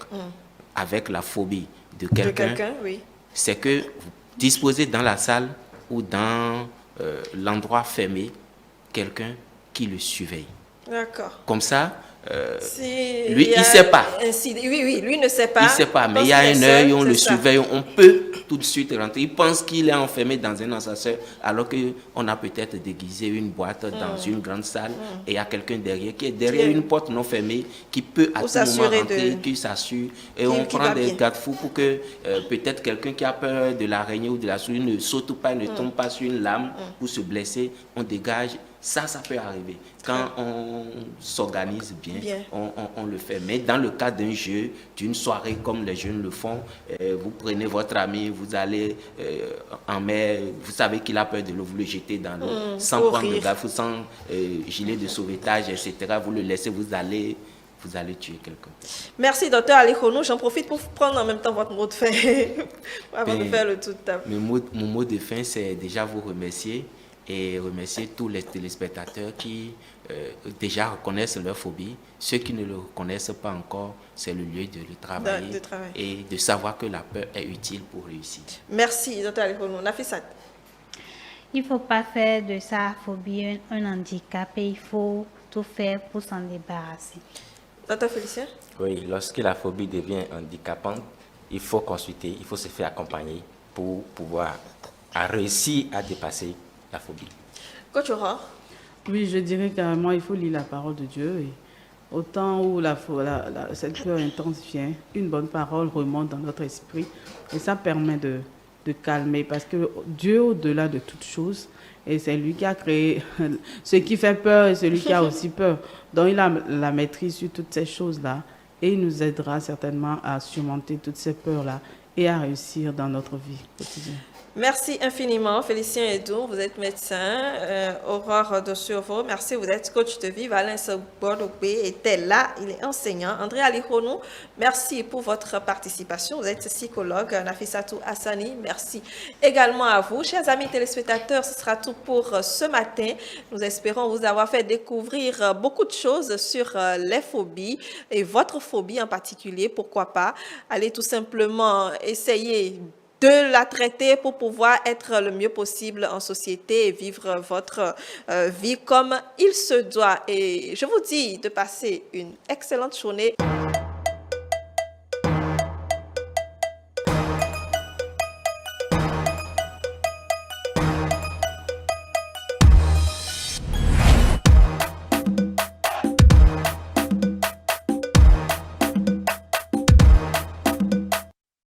avec la phobie de quelqu'un. Oui. C'est que vous disposez dans la salle ou dans l'endroit fermé quelqu'un qui le surveille. D'accord. Comme ça, Si lui, il ne sait pas. Oui, lui ne sait pas. Il ne sait pas, mais il y a un œil, on le surveille, on peut tout de suite rentrer. Il pense qu'il est enfermé dans un ascenseur, alors qu'on a peut-être déguisé une boîte dans une grande salle et il y a quelqu'un derrière qui est derrière une porte non fermée qui peut à tout moment rentrer, qui s'assure. Et on prend des garde-fous pour que peut-être quelqu'un qui a peur de l'araignée ou de la souris ne saute pas, ne tombe pas sur une lame pour se blesser. On dégage. Ça peut arriver. Quand on s'organise bien, on le fait. Mais dans le cas d'un jeu, d'une soirée comme les jeunes le font, vous prenez votre ami, vous allez en mer, vous savez qu'il a peur de l'eau, vous le jetez dans l'eau, sans prendre de garde, sans gilet de sauvetage, etc. Vous le laissez, vous allez tuer quelqu'un. Merci, docteur Alikhonou. J'en profite pour prendre en même temps votre mot de fin avant de faire le tour de table. Mon mot de fin, c'est déjà vous remercier et remercier tous les téléspectateurs qui déjà reconnaissent leur phobie. Ceux qui ne le reconnaissent pas encore, c'est le lieu de le travailler et de savoir que la peur est utile pour réussir. Merci, Dr. Alikhonou. Nafisat. Il ne faut pas faire de sa phobie un handicap et il faut tout faire pour s'en débarrasser. Dr. Félicien. Oui, lorsque la phobie devient handicapante, il faut consulter, il faut se faire accompagner pour pouvoir réussir à dépasser la phobie. Coach Aurore. Oui, je dirais carrément il faut lire la parole de Dieu. Et au temps où cette peur intense vient, une bonne parole remonte dans notre esprit et ça permet de calmer parce que Dieu, au-delà de toutes choses, et c'est lui qui a créé ce qui fait peur et celui qui a aussi peur. Donc il a la maîtrise sur toutes ces choses-là et il nous aidera certainement à surmonter toutes ces peurs-là et à réussir dans notre vie quotidienne. Merci infiniment, Félicien Edou, vous êtes médecin, Aurore de Survaux, merci, vous êtes coach de vie, Valence Bodogbe était là, il est enseignant. André Alikhonou, merci pour votre participation, vous êtes psychologue. Nafissatou Hassani, merci également à vous. Chers amis téléspectateurs, ce sera tout pour ce matin. Nous espérons vous avoir fait découvrir beaucoup de choses sur les phobies et votre phobie en particulier, pourquoi pas. Allez tout simplement essayer de la traiter pour pouvoir être le mieux possible en société et vivre votre vie comme il se doit. Et je vous dis de passer une excellente journée.